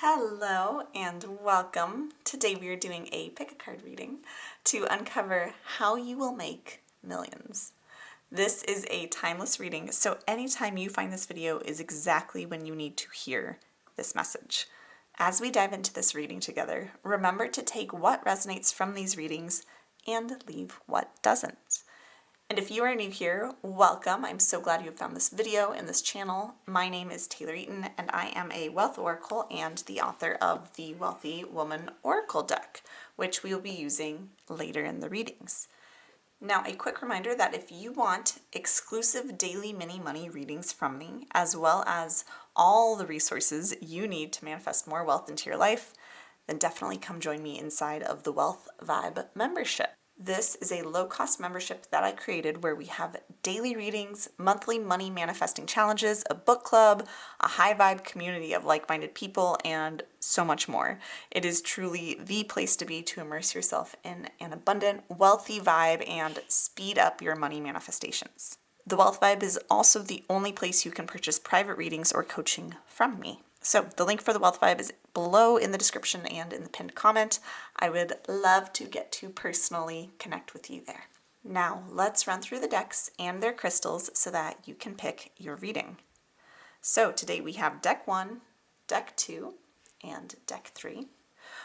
Hello and welcome. Today we are doing a pick a card reading to uncover how you will make millions. This is a timeless reading, so anytime you find this video is exactly when you need to hear this message. As we dive into this reading together, remember to take what resonates from these readings and leave what doesn't. And if you are new here, welcome. I'm so glad you have found this video and this channel. My name is Taylor Eaton, and I am a wealth oracle and the author of the Wealthy Woman Oracle deck, which we will be using later in the readings. Now, a quick reminder that if you want exclusive daily mini money readings from me, as well as all the resources you need to manifest more wealth into your life, then definitely come join me inside of the Wealth Vibe membership. This is a low-cost membership that I created where we have daily readings, monthly money manifesting challenges, a book club, a high-vibe community of like-minded people, and so much more. It is truly the place to be to immerse yourself in an abundant, wealthy vibe and speed up your money manifestations. The Wealth Vibe is also the only place you can purchase private readings or coaching from me. So the link for the Wealth Vibe is below in the description and in the pinned comment. I would love to get to personally connect with you there. Now let's run through the decks and their crystals so that you can pick your reading. So today we have deck 1, deck 2, and deck 3.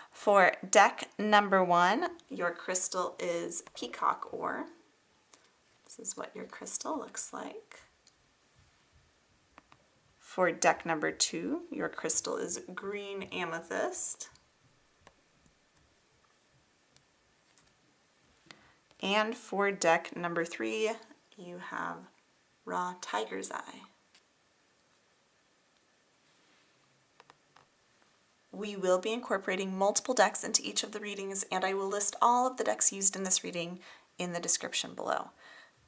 For deck number 1, your crystal is Peacock Ore. This is what your crystal looks like. For deck number 2, your crystal is green amethyst. And for deck number 3, you have raw tiger's eye. We will be incorporating multiple decks into each of the readings, and I will list all of the decks used in this reading in the description below.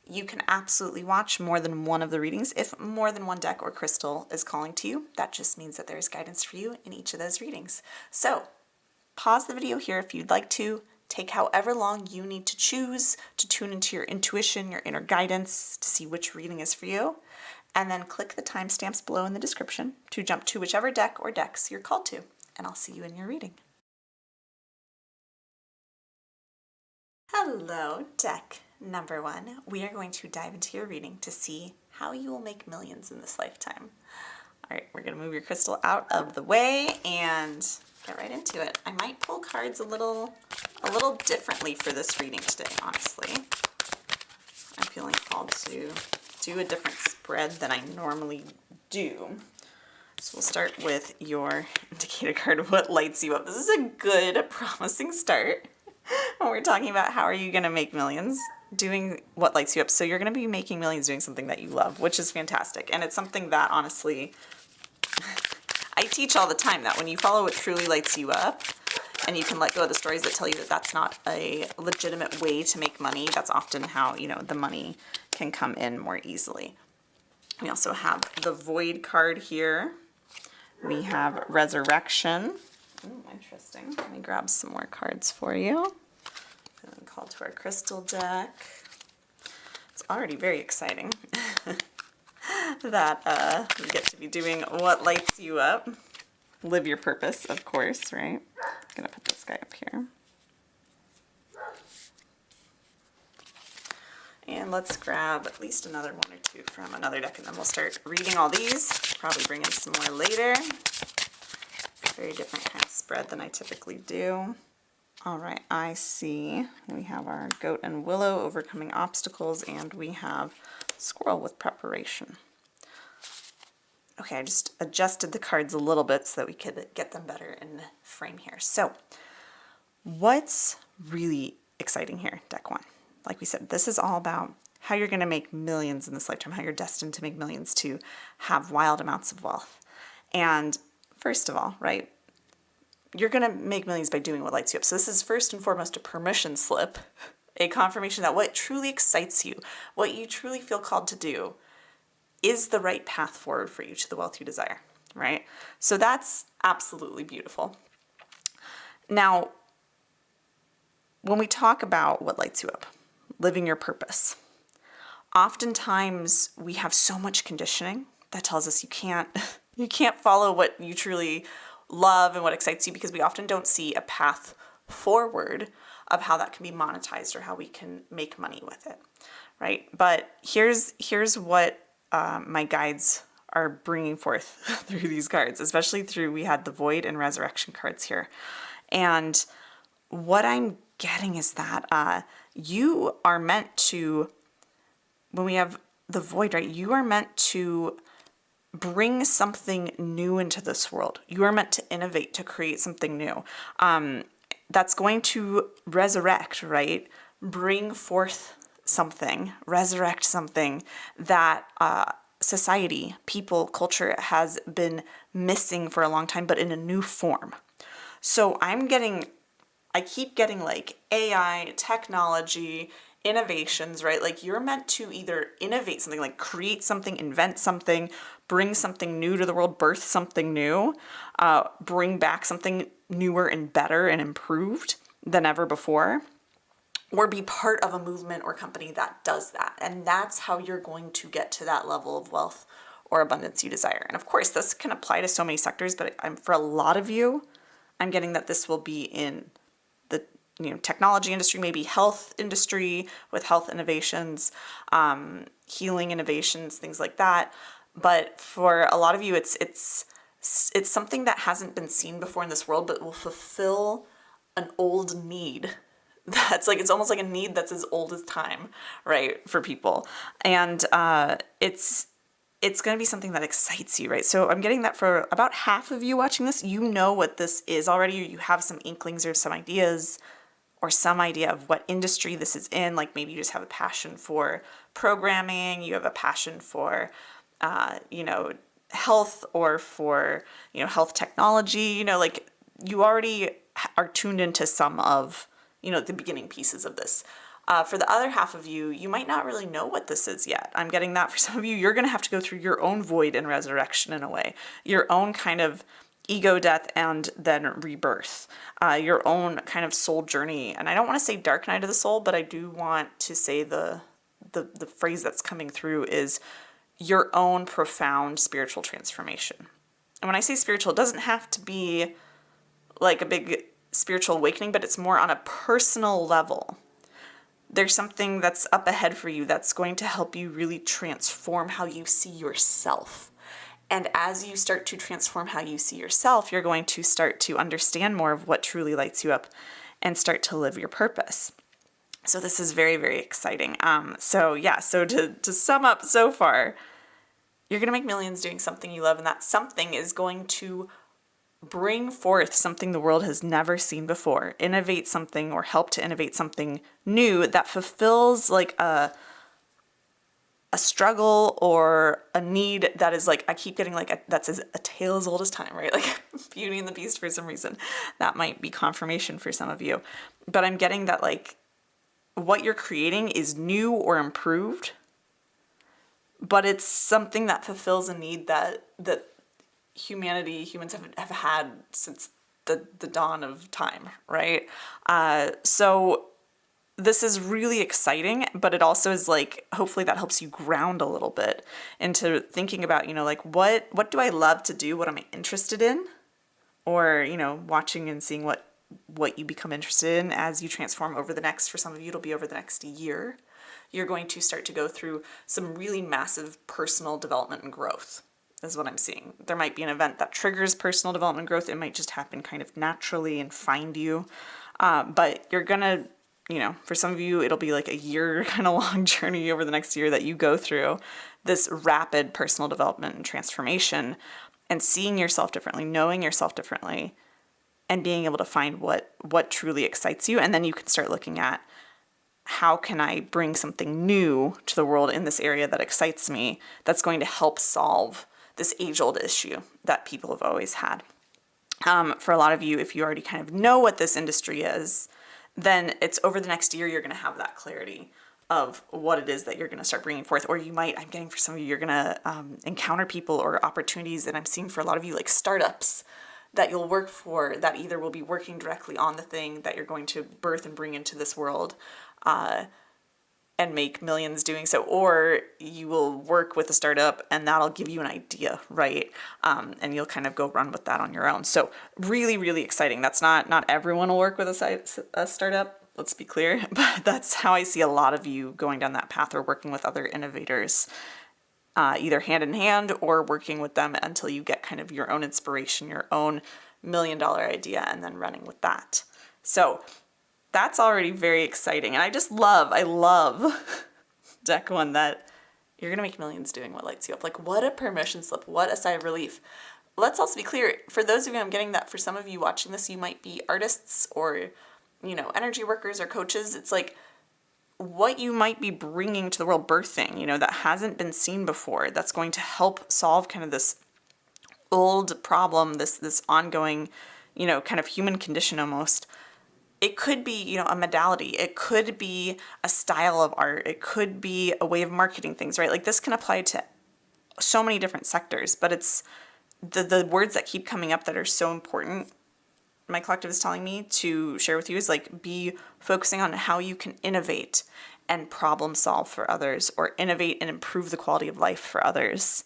You can absolutely watch more than one of the readings if more than one deck or crystal is calling to you. That just means that there is guidance for you in each of those readings. So pause the video here if you'd like to. Take however long you need to choose to tune into your intuition, your inner guidance to see which reading is for you. And then click the timestamps below in the description to jump to whichever deck or decks you're called to. And I'll see you in your reading. Hello, deck number 1. We are going to dive into your reading to see how you will make millions in this lifetime. All right, we're going to move your crystal out of the way and get right into it. I might pull cards a little differently for this reading today, honestly. I'm feeling called to do a different spread than I normally do. So we'll start with your indicator card, what lights you up. This is a good, promising start when we're talking about how are you going to make millions, doing what lights you up. So you're going to be making millions doing something that you love, which is fantastic. And it's something that honestly, I teach all the time that when you follow what truly lights you up and you can let go of the stories that tell you that that's not a legitimate way to make money, that's often how, the money can come in more easily. We also have the Void card here. We have Resurrection. Ooh, interesting. Let me grab some more cards for you. Feeling called to our crystal deck. It's already very exciting that we get to be doing what lights you up. Live your purpose, of course, right? I'm gonna put this guy up here. And let's grab at least another one or two from another deck, and then we'll start reading all these. Probably bring in some more later. Very different kind of spread than I typically do. All right, I see we have our goat and willow overcoming obstacles, and we have squirrel with preparation. Okay, I just adjusted the cards a little bit so that we could get them better in frame here. So what's really exciting here, deck 1? Like we said, this is all about how you're going to make millions in this lifetime, how you're destined to make millions, to have wild amounts of wealth. And first of all, right, you're going to make millions by doing what lights you up. So this is first and foremost a permission slip, a confirmation that what truly excites you, what you truly feel called to do, is the right path forward for you to the wealth you desire, right? So that's absolutely beautiful. Now, when we talk about what lights you up, living your purpose, oftentimes we have so much conditioning that tells us you can't follow what you truly love and what excites you, because we often don't see a path forward of how that can be monetized or how we can make money with it, right? But here's what my guides are bringing forth through these cards, especially through, we had the Void and Resurrection cards here. And what I'm getting is that you are meant to, when we have the Void, right, you are meant to bring something new into this world. You are meant to innovate, to create something new. That's going to resurrect, right? Bring forth something, resurrect something that society, people, culture has been missing for a long time, but in a new form. So I keep getting like AI, technology, innovations, right? Like you're meant to either innovate something, like create something, invent something, bring something new to the world, birth something new, bring back something newer and better and improved than ever before, or be part of a movement or company that does that. And that's how you're going to get to that level of wealth or abundance you desire. And of course, this can apply to so many sectors, but for a lot of you, I'm getting that this will be in the technology industry, maybe health industry with health innovations, healing innovations, things like that. But for a lot of you, it's something that hasn't been seen before in this world, but will fulfill an old need. That's like, it's almost like a need that's as old as time, right, for people. And it's going to be something that excites you, right? So I'm getting that for about half of you watching this, you know what this is already. You have some inklings or some ideas or some idea of what industry this is in. Like maybe you just have a passion for programming, you have a passion for, health, or for, health technology, like you already are tuned into some of, the beginning pieces of this. For the other half of you, you might not really know what this is yet. I'm getting that for some of you, you're going to have to go through your own void and resurrection in a way, your own kind of ego death and then rebirth, your own kind of soul journey. And I don't want to say dark night of the soul, but I do want to say the phrase that's coming through is your own profound spiritual transformation. And when I say spiritual, it doesn't have to be like a big spiritual awakening, but it's more on a personal level. There's something that's up ahead for you that's going to help you really transform how you see yourself. And as you start to transform how you see yourself, you're going to start to understand more of what truly lights you up and start to live your purpose. So this is very, very exciting. So to sum up so far, you're going to make millions doing something you love, and that something is going to bring forth something the world has never seen before, innovate something or help to innovate something new that fulfills like a struggle or a need that is like, I keep getting like, that's a tale as old as time, right? Like Beauty and the Beast for some reason. That might be confirmation for some of you. But I'm getting that like what you're creating is new or improved, but it's something that fulfills a need that humans have had since the dawn of time, right? So this is really exciting, but it also is like, hopefully that helps you ground a little bit into thinking about, like what do I love to do? What am I interested in? Or, watching and seeing what you become interested in as you transform over the next, for some of you, it'll be over the next year. You're going to start to go through some really massive personal development and growth, is what I'm seeing. There might be an event that triggers personal development growth. It might just happen kind of naturally and find you. But you're going to, for some of you, it'll be like a year kind of long journey over the next year that you go through this rapid personal development and transformation and seeing yourself differently, knowing yourself differently, and being able to find what truly excites you. And then you can start looking at, how can I bring something new to the world in this area that excites me, that's going to help solve this age-old issue that people have always had. For a lot of you, if you already kind of know what this industry is, then it's over the next year you're going to have that clarity of what it is that you're going to start bringing forth. Or you might, I'm getting for some of you, you're going to encounter people or opportunities, and I'm seeing for a lot of you like startups that you'll work for that either will be working directly on the thing that you're going to birth and bring into this world, and and make millions doing so, or you will work with a startup and that'll give you an idea, right? And you'll kind of go run with that on your own. So really, really exciting. That's not everyone will work with a startup, let's be clear, but that's how I see a lot of you going down that path or working with other innovators, either hand in hand or working with them until you get kind of your own inspiration, your own $1 million idea, and then running with that. So that's already very exciting. And I love deck one, that you're going to make millions doing what lights you up. Like, what a permission slip. What a sigh of relief. Let's also be clear, for those of you, I'm getting that for some of you watching this, you might be artists or, energy workers or coaches. It's like what you might be bringing to the world, birthing, that hasn't been seen before, that's going to help solve kind of this old problem, this ongoing, kind of human condition almost. It could be, a modality. It could be a style of art. It could be a way of marketing things, right? Like, this can apply to so many different sectors, but it's the words that keep coming up that are so important, my collective is telling me to share with you, is like, be focusing on how you can innovate and problem solve for others, or innovate and improve the quality of life for others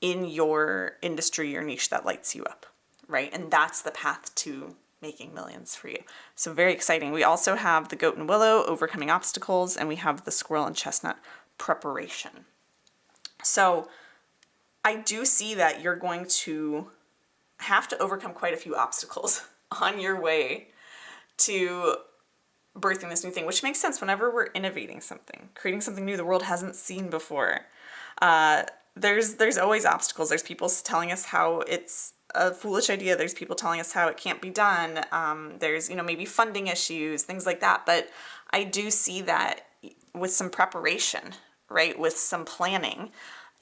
in your industry or niche that lights you up, right? And that's the path to making millions for you. So very exciting. We also have the goat and willow, overcoming obstacles, and we have the squirrel and chestnut, preparation. So I do see that you're going to have to overcome quite a few obstacles on your way to birthing this new thing, which makes sense whenever we're innovating something, creating something new the world hasn't seen before. There's always obstacles. There's people telling us how it's a foolish idea. There's people telling us how it can't be done. There's, maybe funding issues, things like that. But I do see that with some preparation, right? With some planning,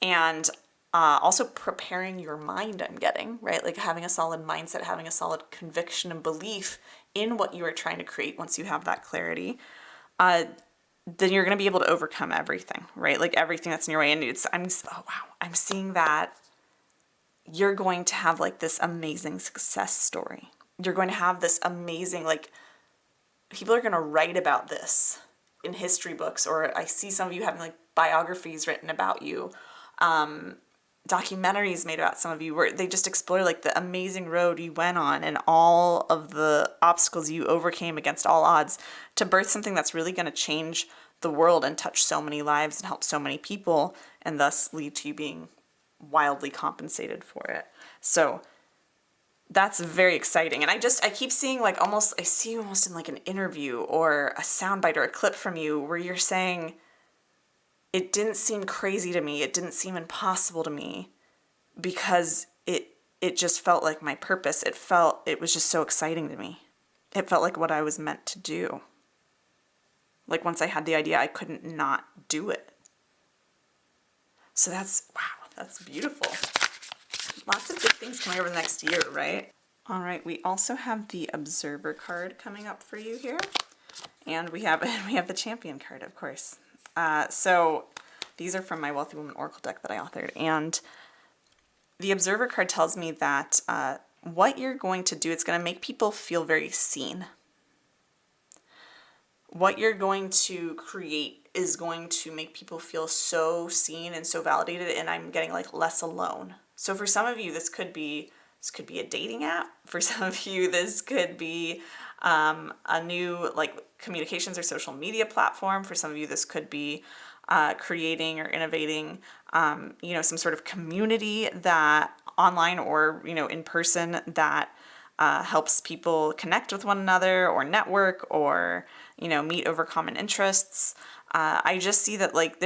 and also preparing your mind, I'm getting, right? Like, having a solid mindset, having a solid conviction and belief in what you are trying to create. Once you have that clarity, then you're going to be able to overcome everything, right? Like, everything that's in your way. And I'm seeing that you're going to have like this amazing success story. You're going to have this amazing, like, people are going to write about this in history books, or I see some of you having like biographies written about you, documentaries made about some of you, where they just explore like the amazing road you went on and all of the obstacles you overcame against all odds to birth something that's really going to change the world and touch so many lives and help so many people, and thus lead to you being wildly compensated for it. So that's very exciting. And I keep seeing like I see you almost in like an interview or a soundbite or a clip from you where you're saying, it didn't seem crazy to me. It didn't seem impossible to me because it just felt like my purpose. It was just so exciting to me. It felt like what I was meant to do. Like, once I had the idea, I couldn't not do it. So that's beautiful. Lots of good things coming over the next year, right? All right, we also have the Observer card coming up for you here. And we have the Champion card, of course. So these are from my Wealthy Woman Oracle deck that I authored. And the Observer card tells me that what you're going to do, it's going to make people feel very seen. What you're going to create is going to make people feel so seen and so validated, and I'm getting like less alone. So for some of you, this could be a dating app. For some of you, this could be a new like communications or social media platform. For some of you, this could be creating or innovating, some sort of community that online or, in person that helps people connect with one another or network or, meet over common interests. I just see that like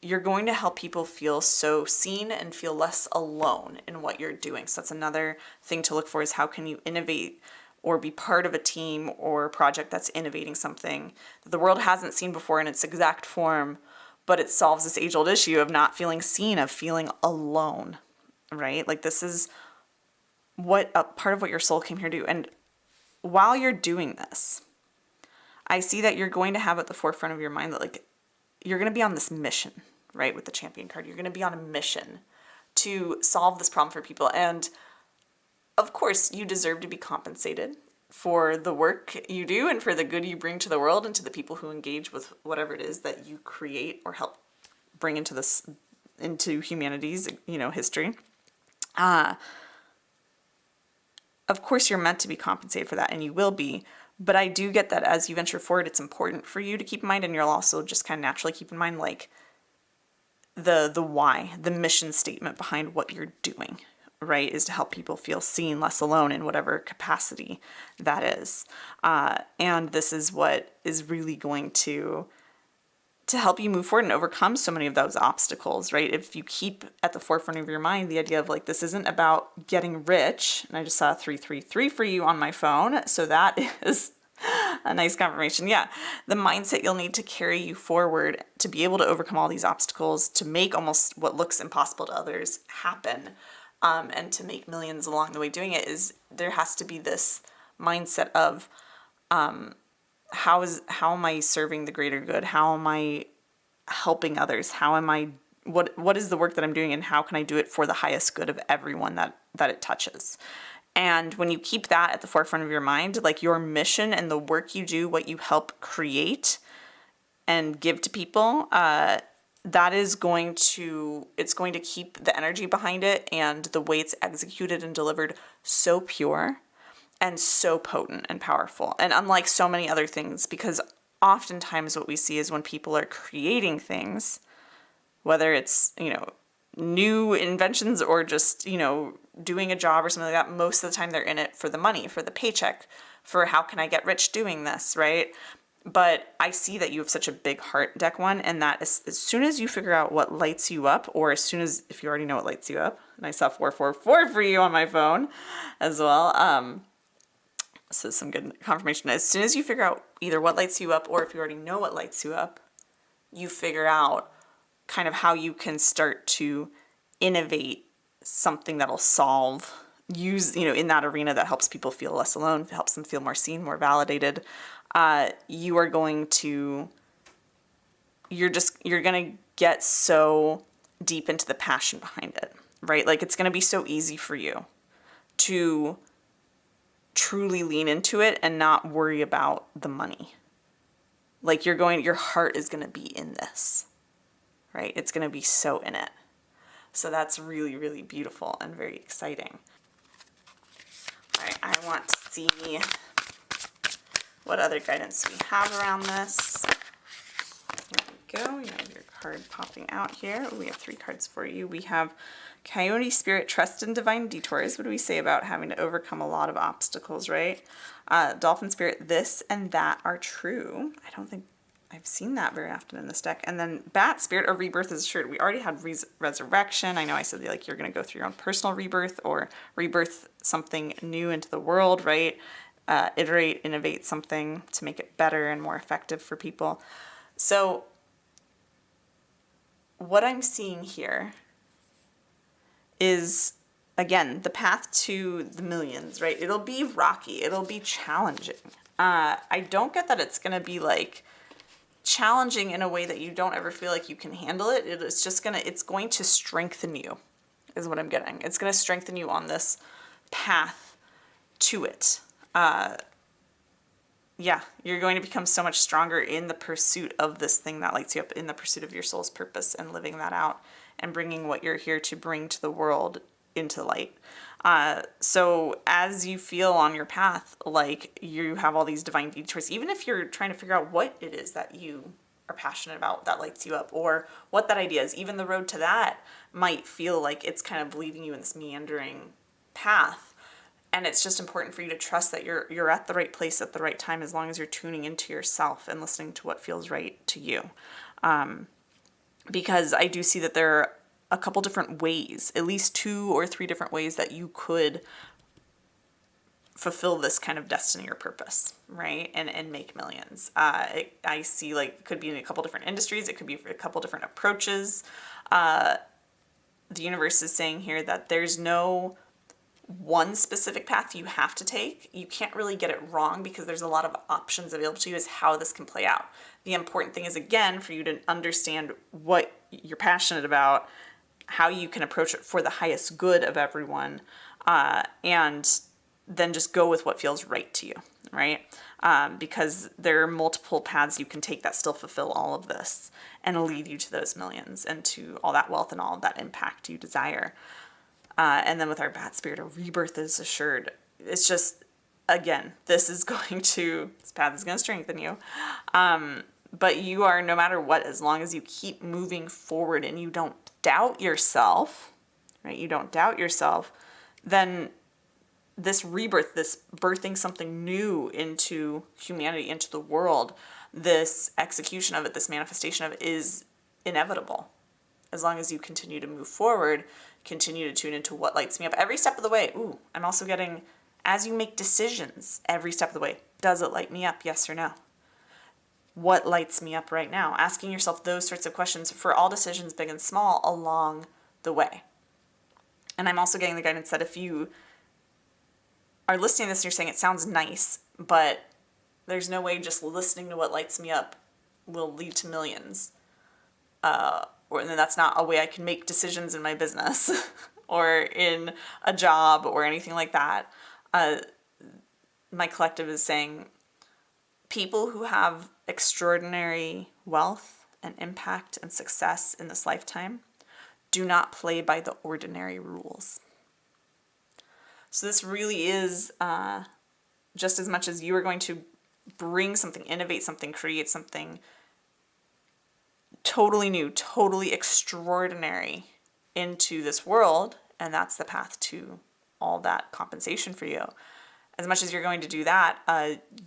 you're going to help people feel so seen and feel less alone in what you're doing. So that's another thing to look for, is how can you innovate or be part of a team or a project that's innovating something that the world hasn't seen before in its exact form, but it solves this age-old issue of not feeling seen, of feeling alone, right? Like, this is what a part of what your soul came here to do. And while you're doing this, I see that you're going to have at the forefront of your mind that like you're going to be on this mission, right? With the Champion card, you're going to be on a mission to solve this problem for people. And of course, you deserve to be compensated. for the work you do and for the good you bring to the world and to the people who engage with whatever it is that you create or help bring into humanity's, history. Of course, you're meant to be compensated for that, and you will be. But I do get that as you venture forward, it's important for you to keep in mind, and you'll also just kind of naturally keep in mind, like, the why, the mission statement behind what you're doing, right, is to help people feel seen, less alone in whatever capacity that is. And this is what is really going to help you move forward and overcome so many of those obstacles, right? If you keep at the forefront of your mind the idea of like, this isn't about getting rich, and I just saw 333 for you on my phone, so that is a nice confirmation. Yeah, the mindset you'll need to carry you forward to be able to overcome all these obstacles, to make almost what looks impossible to others happen, and to make millions along the way doing it, is there has to be this mindset of how am I serving the greater good? How am I helping others? What is the work that I'm doing, and how can I do it for the highest good of everyone that it touches? And when you keep that at the forefront of your mind, like your mission and the work you do, what you help create and give to people, that is going to keep the energy behind it and the way it's executed and delivered so pure and so potent and powerful. And unlike so many other things, because oftentimes what we see is when people are creating things, whether it's, new inventions or just, doing a job or something like that, most of the time they're in it for the money, for the paycheck, for how can I get rich doing this, right? But I see that you have such a big heart, Deck 1, and that as soon as you figure out what lights you up, or as soon as, if you already know what lights you up, and I saw 444 for you on my phone as well, so some good confirmation. As soon as you figure out either what lights you up, or if you already know what lights you up, you figure out kind of how you can start to innovate something that'll in that arena that helps people feel less alone, helps them feel more seen, more validated. You're going to get so deep into the passion behind it, right? Like, it's going to be so easy for you to truly lean into it and not worry about the money. Like, your heart is going to be in this, right? It's going to be so in it. So that's really, really beautiful and very exciting. All right, I want to see what other guidance we have around this. There we go. You have your card popping out here. We have 3 cards for you. We have Coyote Spirit, Trust in Divine Detours. What do we say about having to overcome a lot of obstacles, right? Dolphin Spirit, This and That Are True. I don't think I've seen that very often in this deck. And then Bat Spirit, A Rebirth is Assured. We already had Resurrection. I know I said like you're going to go through your own personal rebirth or rebirth something new into the world, right? Iterate, innovate something to make it better and more effective for people. So what I'm seeing here is, again, the path to the millions, right? It'll be rocky. It'll be challenging. I don't get that it's going to be like challenging in a way that you don't ever feel like you can handle it. It's going to strengthen you, is what I'm getting. It's going to strengthen you on this path to it. You're going to become so much stronger in the pursuit of this thing that lights you up, in the pursuit of your soul's purpose and living that out and bringing what you're here to bring to the world into light. So as you feel on your path, like you have all these divine detours, even if you're trying to figure out what it is that you are passionate about that lights you up, or what that idea is, even the road to that might feel like it's kind of leading you in this meandering path. And it's just important for you to trust that you're at the right place at the right time, as long as you're tuning into yourself and listening to what feels right to you. Because I do see that there are a couple different ways, at least 2 or 3 different ways that you could fulfill this kind of destiny or purpose, right? And make millions. I see like it could be in a couple different industries. It could be a couple different approaches. The universe is saying here that there's no one specific path you have to take. You can't really get it wrong because there's a lot of options available to you as how this can play out. The important thing is, again, for you to understand what you're passionate about, how you can approach it for the highest good of everyone, and then just go with what feels right to you, right? Because there are multiple paths you can take that still fulfill all of this and lead you to those millions and to all that wealth and all of that impact you desire. And then with our bat spirit, a rebirth is assured. It's just, again, this path is going to strengthen you. But you are, no matter what, as long as you keep moving forward and you don't doubt yourself, right? You don't doubt yourself, then this rebirth, this birthing something new into humanity, into the world, this execution of it, this manifestation of it is inevitable. As long as you continue to move forward, continue to tune into what lights me up every step of the way. Ooh, I'm also getting, as you make decisions every step of the way, does it light me up? Yes or no? What lights me up right now? Asking yourself those sorts of questions for all decisions, big and small, along the way. And I'm also getting the guidance that if you are listening to this and you're saying it sounds nice, but there's no way just listening to what lights me up will lead to millions. And then that's not a way I can make decisions in my business or in a job or anything like that. My collective is saying people who have extraordinary wealth and impact and success in this lifetime do not play by the ordinary rules. So this really is just as much as you are going to bring something, innovate something, create something totally new, totally extraordinary into this world, and that's the path to all that compensation for you. As much as you're going to do that,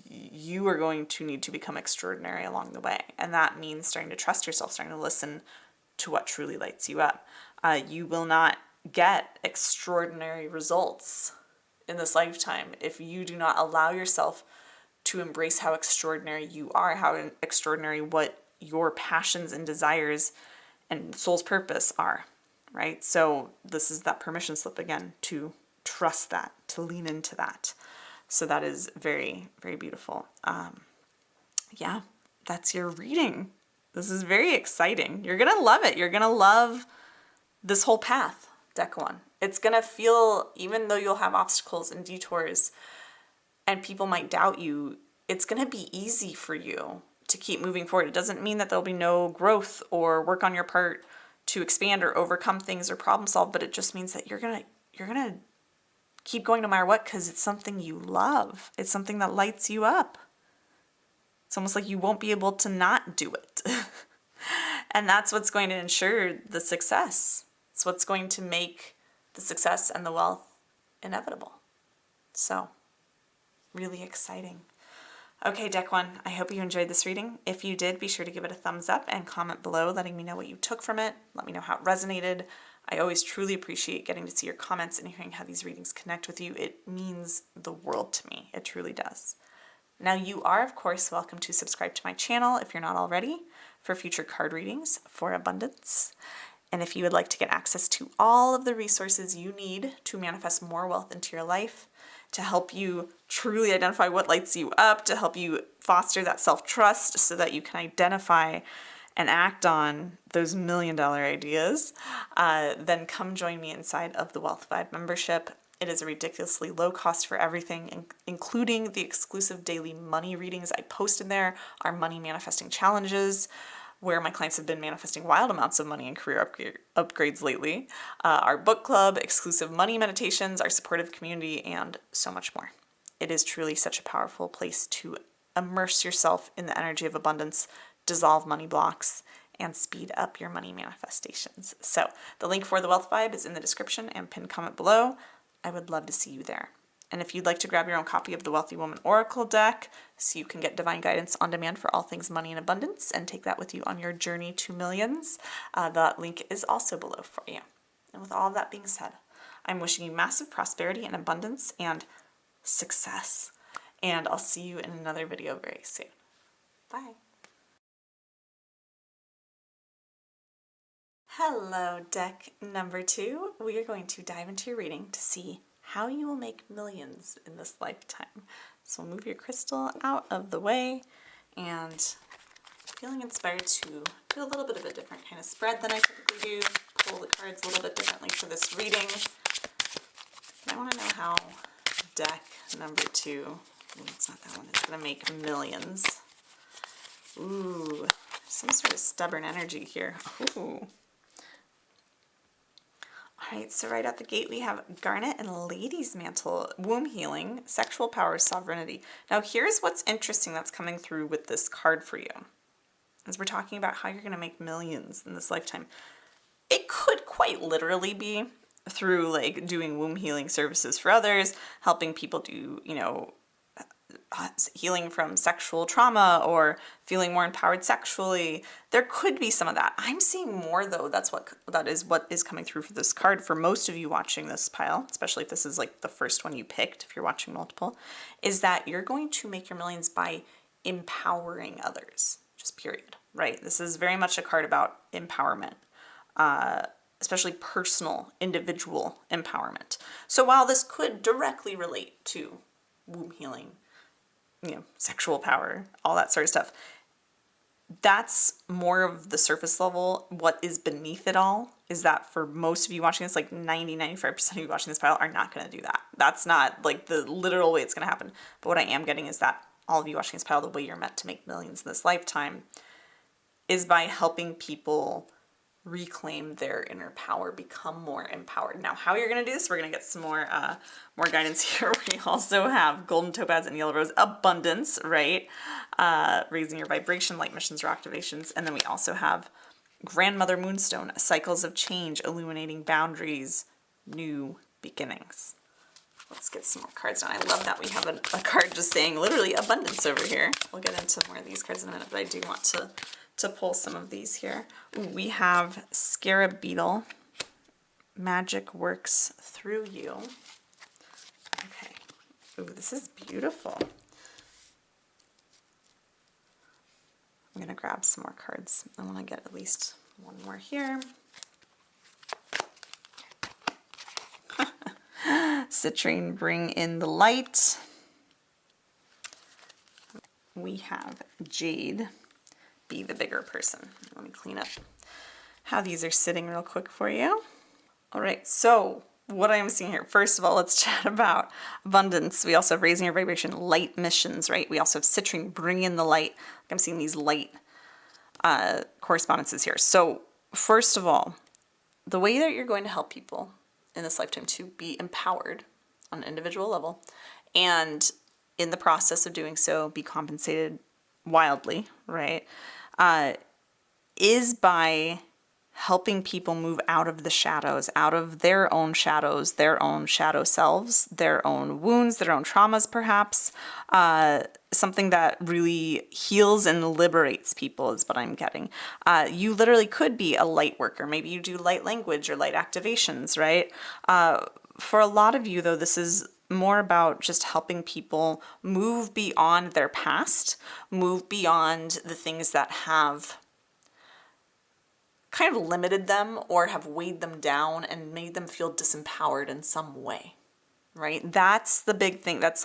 you are going to need to become extraordinary along the way. And that means starting to trust yourself, starting to listen to what truly lights you up. You will not get extraordinary results in this lifetime if you do not allow yourself to embrace how extraordinary you are, how extraordinary what your passions and desires and soul's purpose are, right? So this is that permission slip again, to trust that, to lean into that. So that is very, very beautiful. Yeah, that's your reading. This is very exciting. You're going to love it. You're going to love this whole path, deck one. It's going to feel, even though you'll have obstacles and detours and people might doubt you, it's going to be easy for you to keep moving forward. It doesn't mean that there'll be no growth or work on your part to expand or overcome things or problem solve, but it just means that you're going to keep going no matter what, because it's something you love. It's something that lights you up. It's almost like you won't be able to not do it. And that's what's going to ensure the success. It's what's going to make the success and the wealth inevitable. So, really exciting. Okay, deck one, I hope you enjoyed this reading. If you did, be sure to give it a thumbs up and comment below, letting me know what you took from it. Let me know how it resonated. I always truly appreciate getting to see your comments and hearing how these readings connect with you. It means the world to me. It truly does. Now, you are, of course, welcome to subscribe to my channel if you're not already, for future card readings for abundance. And if you would like to get access to all of the resources you need to manifest more wealth into your life, to help you truly identify what lights you up, to help you foster that self-trust so that you can identify and act on those $1 million ideas, then come join me inside of the Wealth Vibe membership. It is a ridiculously low cost for everything, including the exclusive daily money readings I post in there, our money manifesting challenges, where my clients have been manifesting wild amounts of money and career upgrades lately, our book club, exclusive money meditations, our supportive community, and so much more. It is truly such a powerful place to immerse yourself in the energy of abundance, dissolve money blocks, and speed up your money manifestations. So the link for the Wealth Vibe is in the description and pinned comment below. I would love to see you there. And if you'd like to grab your own copy of the Wealthy Woman Oracle deck so you can get divine guidance on demand for all things money and abundance and take that with you on your journey to millions, that link is also below for you. And with all of that being said, I'm wishing you massive prosperity and abundance and success. And I'll see you in another video very soon. Bye. Hello, deck number 2. We are going to dive into your reading to see how you will make millions in this lifetime. So move your crystal out of the way, and feeling inspired to do a little bit of a different kind of spread than I typically do. Pull the cards a little bit differently for this reading. I want to know how deck number 2. Ooh, it's not that one. It's going to make millions. Ooh, some sort of stubborn energy here. Ooh. All right, so right out the gate we have Garnet and Lady's Mantle, womb healing, sexual power, sovereignty. Now here's what's interesting that's coming through with this card for you. As we're talking about how you're going to make millions in this lifetime. It could quite literally be through like doing womb healing services for others, helping people do, you know, healing from sexual trauma or feeling more empowered sexually. There could be some of that. I'm seeing more though. That is what is coming through for this card for most of you watching this pile, especially if this is like the first one you picked, if you're watching multiple, is that you're going to make your millions by empowering others, just period, right? This is very much a card about empowerment. Especially personal, individual empowerment. So while this could directly relate to womb healing, you know, sexual power, all that sort of stuff, that's more of the surface level. What is beneath it all is that for most of you watching this, like 95% of you watching this pile are not going to do that. That's not like the literal way it's going to happen. But what I am getting is that all of you watching this pile, the way you're meant to make millions in this lifetime is by helping people reclaim their inner power, become more empowered. Now, how you're going to do this, we're going to get some more guidance here. We also have golden topaz and yellow rose, abundance, right? Raising your vibration, light missions or activations. And then we also have grandmother moonstone, cycles of change, illuminating boundaries, new beginnings. Let's get some more cards down. I love that we have a card just saying literally abundance over here. We'll get into more of these cards in a minute, but I do want to pull some of these here. Ooh, we have Scarab Beetle. Magic works through you. Okay. Ooh, this is beautiful. I'm going to grab some more cards. I want to get at least one more here. Citrine, bring in the light. We have Jade. Be the bigger person. Let me clean up how these are sitting real quick for you. All right, so what I am seeing here, first of all, let's chat about abundance. We also have raising your vibration, light missions, right? We also have citrine, bring in the light. I'm seeing these light correspondences here. So first of all, the way that you're going to help people in this lifetime to be empowered on an individual level, and in the process of doing so, be compensated wildly, right? Is by helping people move out of the shadows, out of their own shadows, their own shadow selves, their own wounds, their own traumas, perhaps. Something that really heals and liberates people is what I'm getting. You literally could be a light worker. Maybe you do light language or light activations, right? For a lot of you, though, this is more about just helping people move beyond their past, move beyond the things that have kind of limited them or have weighed them down and made them feel disempowered in some way, right? That's the big thing. That's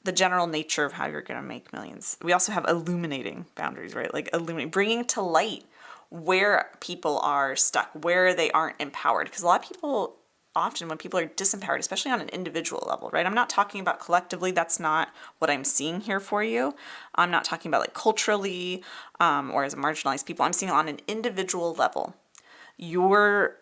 the general nature of how you're going to make millions. We also have illuminating boundaries, right? Like bringing to light where people are stuck, where they aren't empowered. Because a lot of people, often when people are disempowered, especially on an individual level, right? I'm not talking about collectively. That's not what I'm seeing here for you. I'm not talking about like culturally or as marginalized people. I'm seeing on an individual level. You're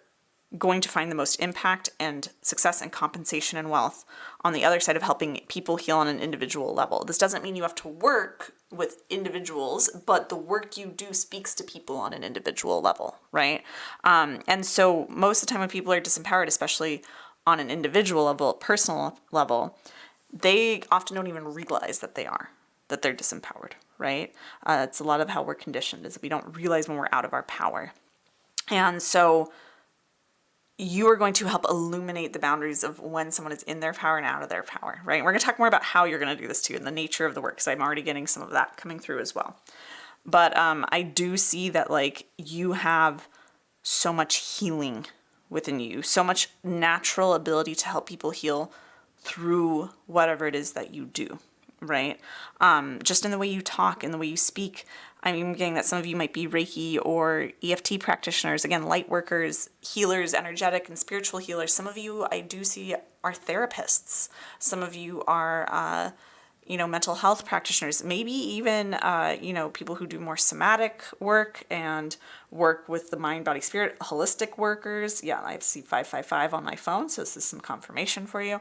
going to find the most impact and success and compensation and wealth on the other side of helping people heal on an individual level. This doesn't mean you have to work with individuals, but the work you do speaks to people on an individual level, right? And so most of the time when people are disempowered, especially on an individual level, personal level, they often don't even realize that they're disempowered, right? It's a lot of how we're conditioned, is that we don't realize when we're out of our power. And so you are going to help illuminate the boundaries of when someone is in their power and out of their power, right? We're going to talk more about how you're going to do this too and the nature of the work, because I'm already getting some of that coming through as well. But I do see that like you have so much healing within you, so much natural ability to help people heal through whatever it is that you do, right? Just in the way you talk, in the way you speak. I'm getting that some of you might be Reiki or EFT practitioners, again, light workers, healers, energetic and spiritual healers. Some of you I do see are therapists. Some of you are, mental health practitioners, maybe even, people who do more somatic work and work with the mind, body, spirit, holistic workers. Yeah, I see 555 on my phone, so this is some confirmation for you.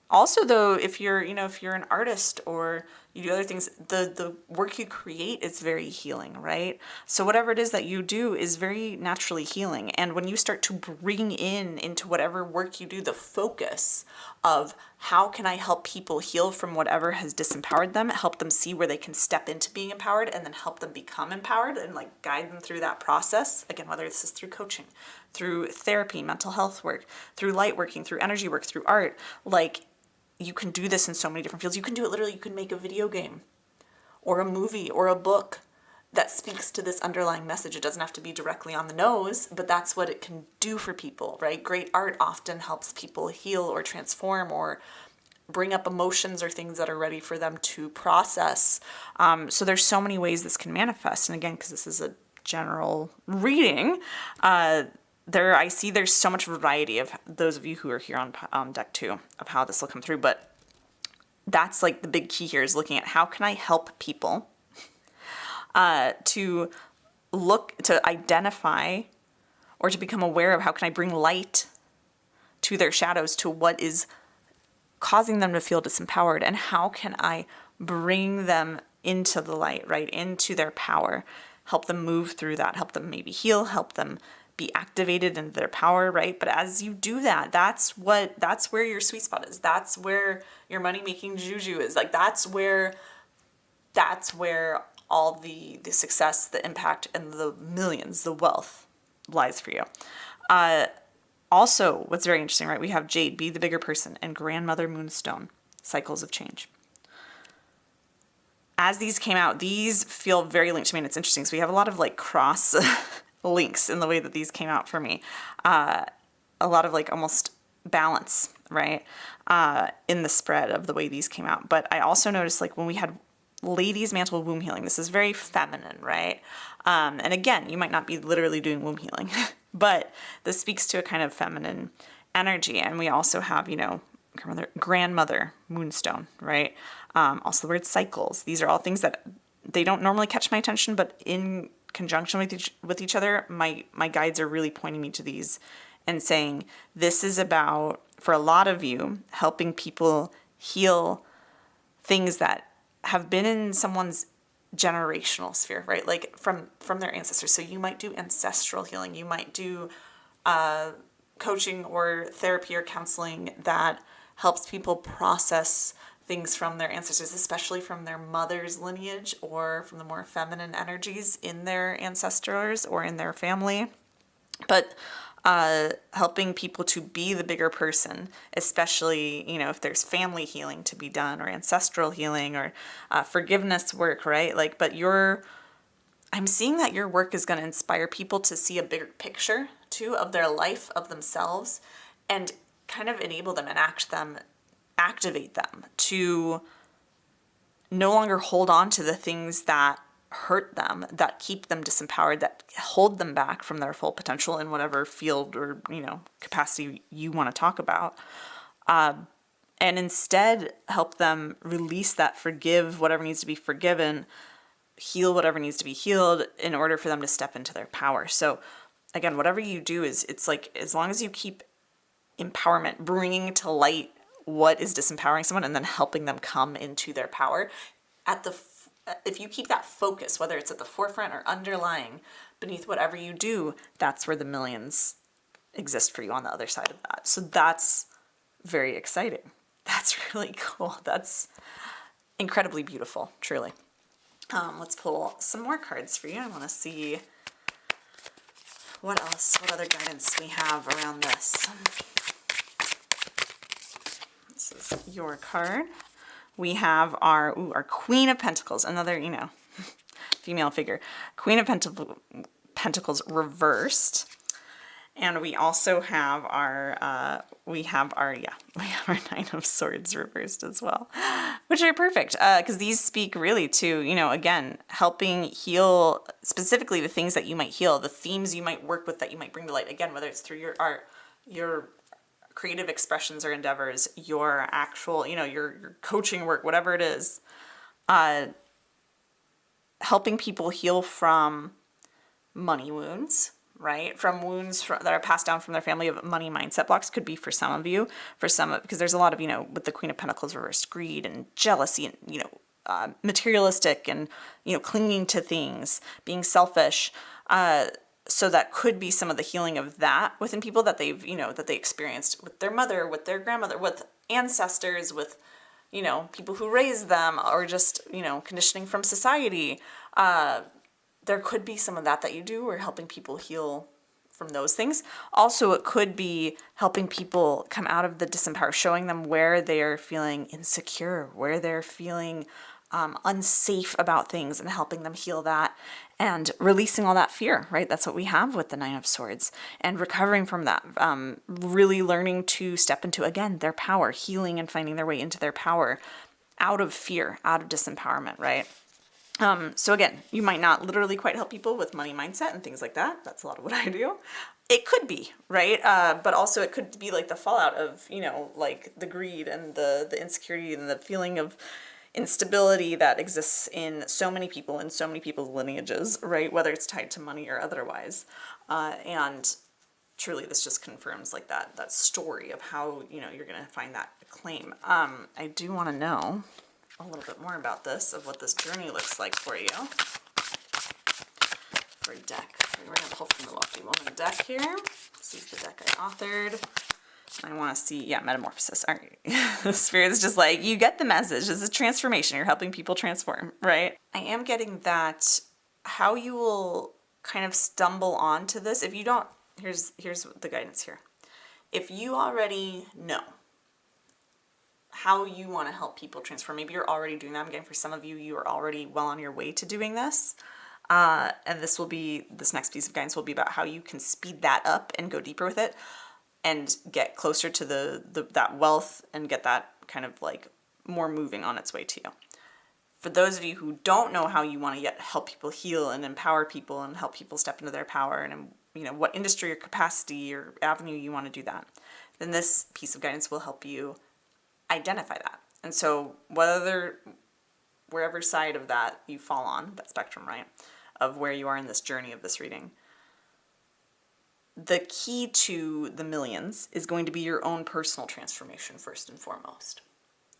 Also, though, if you're an artist or you do other things, the work you create is very healing, right? So whatever it is that you do is very naturally healing. And when you start to bring into whatever work you do, the focus of how can I help people heal from whatever has disempowered them, help them see where they can step into being empowered, and then help them become empowered and like guide them through that process. Again, whether this is through coaching, through therapy, mental health work, through light working, through energy work, through art, like, you can do this in so many different fields. You can do it literally, you can make a video game or a movie or a book that speaks to this underlying message. It doesn't have to be directly on the nose, but that's what it can do for people, right? Great art often helps people heal or transform or bring up emotions or things that are ready for them to process. So there's so many ways this can manifest. And again, because this is a general reading, I see there's so much variety of those of you who are here on deck 2 of how this will come through. But that's like the big key here is looking at how can I help people to identify or to become aware of how can I bring light to their shadows, to what is causing them to feel disempowered, and how can I bring them into the light, right, into their power, help them move through that, help them maybe heal, help them be activated into their power, right? But as you do that, that's where your sweet spot is. That's where your money-making juju is. Like that's where all the success, the impact, and the millions, the wealth lies for you. Also, what's very interesting, right? We have Jade, be the bigger person, and Grandmother Moonstone, cycles of change. As these came out, these feel very linked to me, and it's interesting. So we have a lot of like cross links in the way that these came out for me. A lot of like almost balance, right? In the spread of the way these came out. But I also noticed like when we had Ladies Mantle Womb Healing, this is very feminine, right? And again, you might not be literally doing womb healing, but this speaks to a kind of feminine energy. And we also have, grandmother Moonstone, right? Also the word cycles. These are all things that they don't normally catch my attention, but in conjunction with each other, my guides are really pointing me to these and saying, this is about, for a lot of you, helping people heal things that have been in someone's generational sphere, right? Like from their ancestors. So you might do ancestral healing. You might do coaching or therapy or counseling that helps people process things from their ancestors, especially from their mother's lineage or from the more feminine energies in their ancestors or in their family. But helping people to be the bigger person, especially, if there's family healing to be done or ancestral healing or forgiveness work, right? Like, but I'm seeing that your work is going to inspire people to see a bigger picture too of their life, of themselves, and kind of enable them and activate them to no longer hold on to the things that hurt them, that keep them disempowered, that hold them back from their full potential in whatever field or, capacity you want to talk about. And instead help them release that, forgive whatever needs to be forgiven, heal whatever needs to be healed in order for them to step into their power. So again, whatever you do it's like, as long as you keep empowerment, bringing to light what is disempowering someone and then helping them come into their power, if you keep that focus, whether it's at the forefront or underlying beneath whatever you do, that's where the millions exist for you on the other side of that. So that's very exciting. That's really cool. That's incredibly beautiful, truly. Let's pull some more cards for you. I want to see what other guidance we have around this. This is your card. We have our Queen of Pentacles, another, female figure. Queen of Pentacles reversed. And we also have our we have our Nine of Swords reversed as well, which are perfect because these speak really to, again, helping heal specifically the things that you might heal, the themes you might work with that you might bring to light. Again, whether it's through your art, your creative expressions or endeavors, your actual, your coaching work, whatever it is, helping people heal from money wounds, right? From wounds that are passed down from their family of money mindset blocks. Could be for some of you, because there's a lot of, with the Queen of Pentacles reversed, greed and jealousy and, materialistic and, clinging to things, being selfish. So that could be some of the healing of that within people that they've, that they experienced with their mother, with their grandmother, with ancestors, with, people who raised them, or just, conditioning from society. There could be some of that you do, or helping people heal from those things. Also, it could be helping people come out of the disempower, showing them where they're feeling insecure, where they're feeling unsafe about things, and helping them heal that and releasing all that fear, right? That's what we have with the Nine of Swords, and recovering from that, really learning to step into, again, their power, healing and finding their way into their power out of fear, out of disempowerment, right? So again, you might not literally quite help people with money mindset and things like that. That's a lot of what I do. It could be, right? But also it could be like the fallout of, like the greed and the insecurity and the feeling of instability that exists in so many people and so many people's lineages, right? Whether it's tied to money or otherwise. And truly this just confirms like that story of how, you're going to find that claim. I do want to know a little bit more about this, of what this journey looks like for you. For a deck. We're going to pull from the Lofty Woman deck here. This is the deck I authored. I want to see, Metamorphosis. All right. The Spirit's just like, you get the message. This is transformation. You're helping people transform, right? I am getting that how you will kind of stumble onto this. If you don't, here's the guidance here. If you already know how you want to help people transform, maybe you're already doing that. I'm getting for some of you, you are already well on your way to doing this. And this next piece of guidance will be about how you can speed that up and go deeper with it and get closer to that wealth and get that kind of like more moving on its way to you. For those of you who don't know how you want to yet help people heal and empower people and help people step into their power, and what industry or capacity or avenue you want to do that, then this piece of guidance will help you identify that. And so wherever side of that you fall on, that spectrum, right, of where you are in this journey of this reading, the key to the millions is going to be your own personal transformation first and foremost.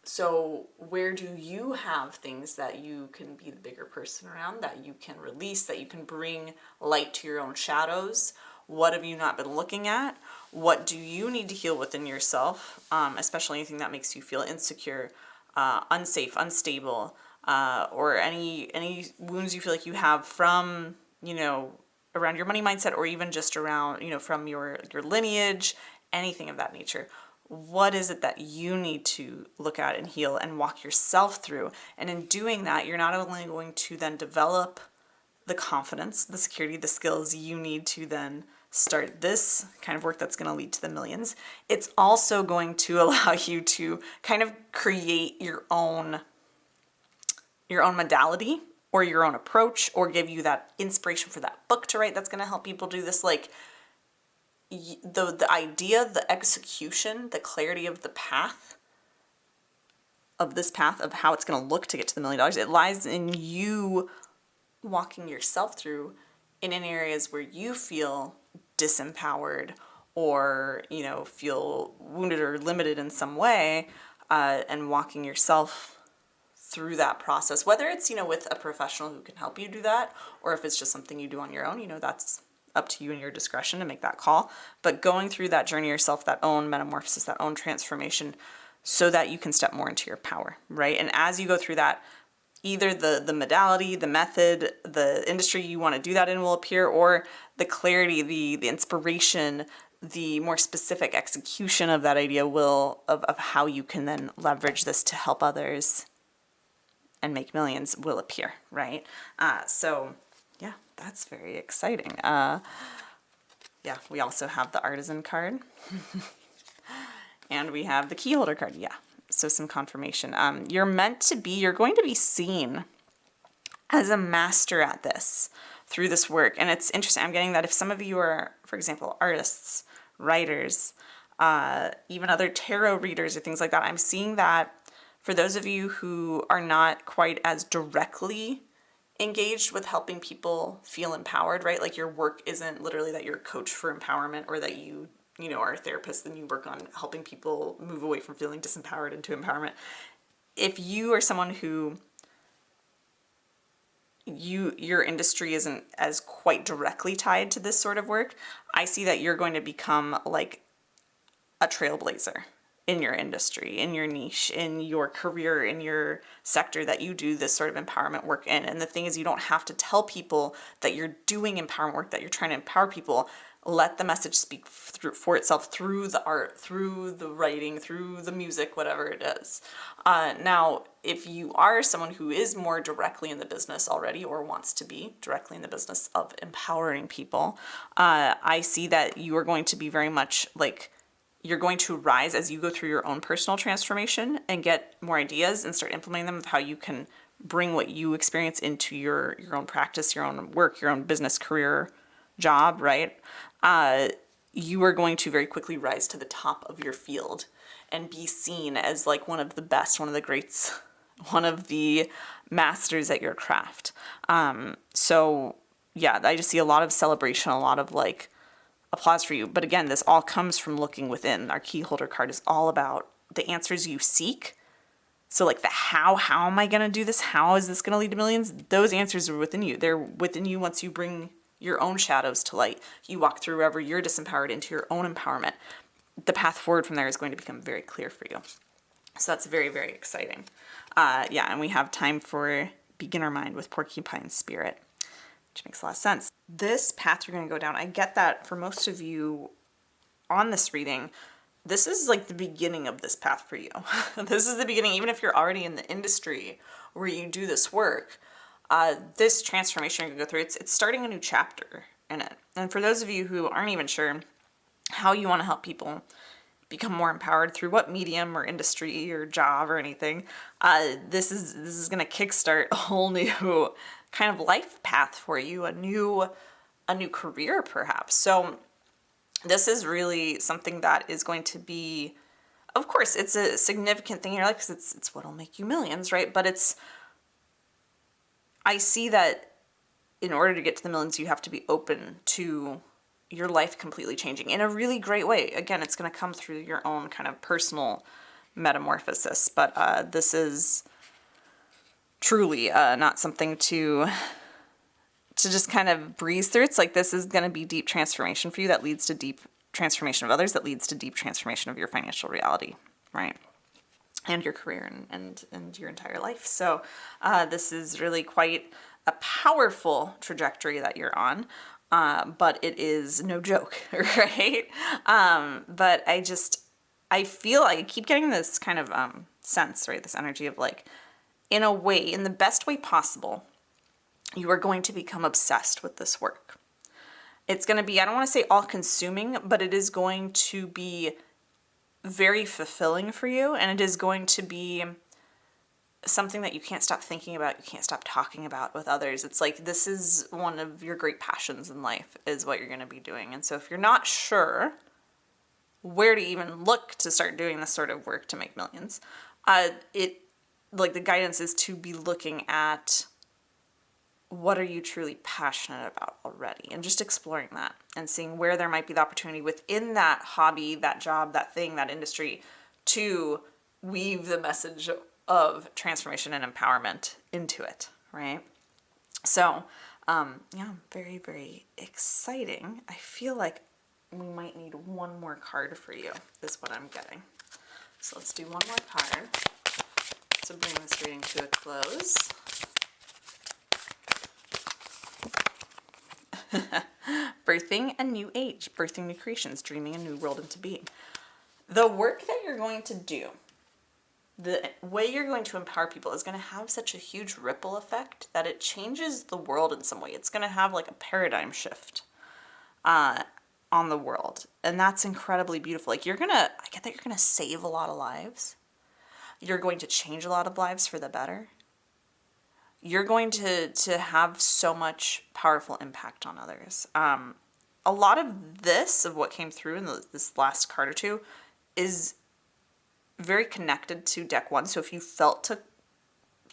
So where do you have things that you can be the bigger person around, that you can release, that you can bring light to your own shadows? What have you not been looking at? What do you need to heal within yourself, especially anything that makes you feel insecure, unsafe, unstable, or any wounds you feel like you have from, around your money mindset, or even just around, from your lineage, anything of that nature. What is it that you need to look at and heal and walk yourself through? And in doing that, you're not only going to then develop the confidence, the security, the skills you need to then start this kind of work that's going to lead to the millions. It's also going to allow you to kind of create your own modality or your own approach, or give you that inspiration for that book to write that's going to help people do this. Like the idea, the execution, the clarity of the path, of this path of how it's going to look to get to the $1 million, it lies in you walking yourself through in areas where you feel disempowered or, feel wounded or limited in some way, and walking yourself through that process, whether it's, with a professional who can help you do that, or if it's just something you do on your own, that's up to you and your discretion to make that call. But going through that journey yourself, that own metamorphosis, that own transformation, so that you can step more into your power, right? And as you go through that, either the modality, the method, the industry you want to do that in will appear, or the clarity, the inspiration, the more specific execution of that idea of how you can then leverage this to help others and make millions will appear, right? So yeah, that's very exciting. yeah, we also have the artisan card. And we have the key holder card. Yeah. So some confirmation. You're going to be seen as a master at this through this work. And it's interesting. I'm getting that if some of you are, for example, artists, writers, even other tarot readers or things like that, I'm seeing that for those of you who are not quite as directly engaged with helping people feel empowered, right? Like your work isn't literally that you're a coach for empowerment, or that you are a therapist and you work on helping people move away from feeling disempowered into empowerment. If you are someone who your industry isn't as quite directly tied to this sort of work, I see that you're going to become like a trailblazer in your industry, in your niche, in your career, in your sector that you do this sort of empowerment work in. And the thing is, you don't have to tell people that you're doing empowerment work, that you're trying to empower people. Let the message speak for itself through the art, through the writing, through the music, whatever it is. Now, if you are someone who is more directly in the business already, or wants to be directly in the business of empowering people, I see that you are going to be very much like, you're going to rise as you go through your own personal transformation and get more ideas and start implementing them of how you can bring what you experience into your own practice, your own work, your own business, career, job, right? You are going to very quickly rise to the top of your field and be seen as like one of the best, one of the greats, one of the masters at your craft. So yeah, I just see a lot of celebration, a lot of like applause for you. But again, this all comes from looking within. Our key holder card is all about the answers you seek. So like the how am I going to do this? How is this going to lead to millions? Those answers are within you. They're within you once you bring your own shadows to light. You walk through wherever you're disempowered into your own empowerment. The path forward from there is going to become very clear for you. So that's very, very exciting. Yeah, and we have time for beginner mind with porcupine spirit, which makes a lot of sense. This path you're going to go down, I get that for most of you on this reading, this is like the beginning of this path for you. This is the beginning, even if you're already in the industry where you do this work, this transformation you're going to go through, it's starting a new chapter in it. And for those of you who aren't even sure how you want to help people become more empowered through what medium or industry or job or anything, this is going to kickstart a whole new kind of life path for you, a new career perhaps. So this is really something that is going to be, of course, it's a significant thing in your life because it's what'll make you millions, right? But I see that in order to get to the millions, you have to be open to your life completely changing in a really great way. Again, it's going to come through your own kind of personal metamorphosis, but this is truly not something to just kind of breeze through. It's like this is going to be deep transformation for you that leads to deep transformation of others, that leads to deep transformation of your financial reality, right? And your career and your entire life. So this is really quite a powerful trajectory that you're on, but it is no joke, right? But I feel like I keep getting this kind of sense, right? This energy of like, in a way, in the best way possible, you are going to become obsessed with this work. It's going to be, I don't want to say all-consuming, but it is going to be very fulfilling for you, and it is going to be something that you can't stop thinking about, you can't stop talking about with others. It's like this is one of your great passions in life, is what you're going to be doing. And so if you're not sure where to even look to start doing this sort of work to make millions, the guidance is to be looking at what are you truly passionate about already, and just exploring that and seeing where there might be the opportunity within that hobby, that job, that thing, that industry, to weave the message of transformation and empowerment into it, right? So, yeah, very, very exciting. I feel like we might need one more card for you, is what I'm getting. So let's do one more card to bring this reading to a close. Birthing a new age, birthing new creations, dreaming a new world into being. The work that you're going to do, the way you're going to empower people is going to have such a huge ripple effect that it changes the world in some way. It's going to have like a paradigm shift. on the world. And that's incredibly beautiful. Like I get that you're gonna save a lot of lives. You're going to change a lot of lives for the better. You're going to have so much powerful impact on others. A lot of this, of what came through in this last card or two, is very connected to deck one. So if you felt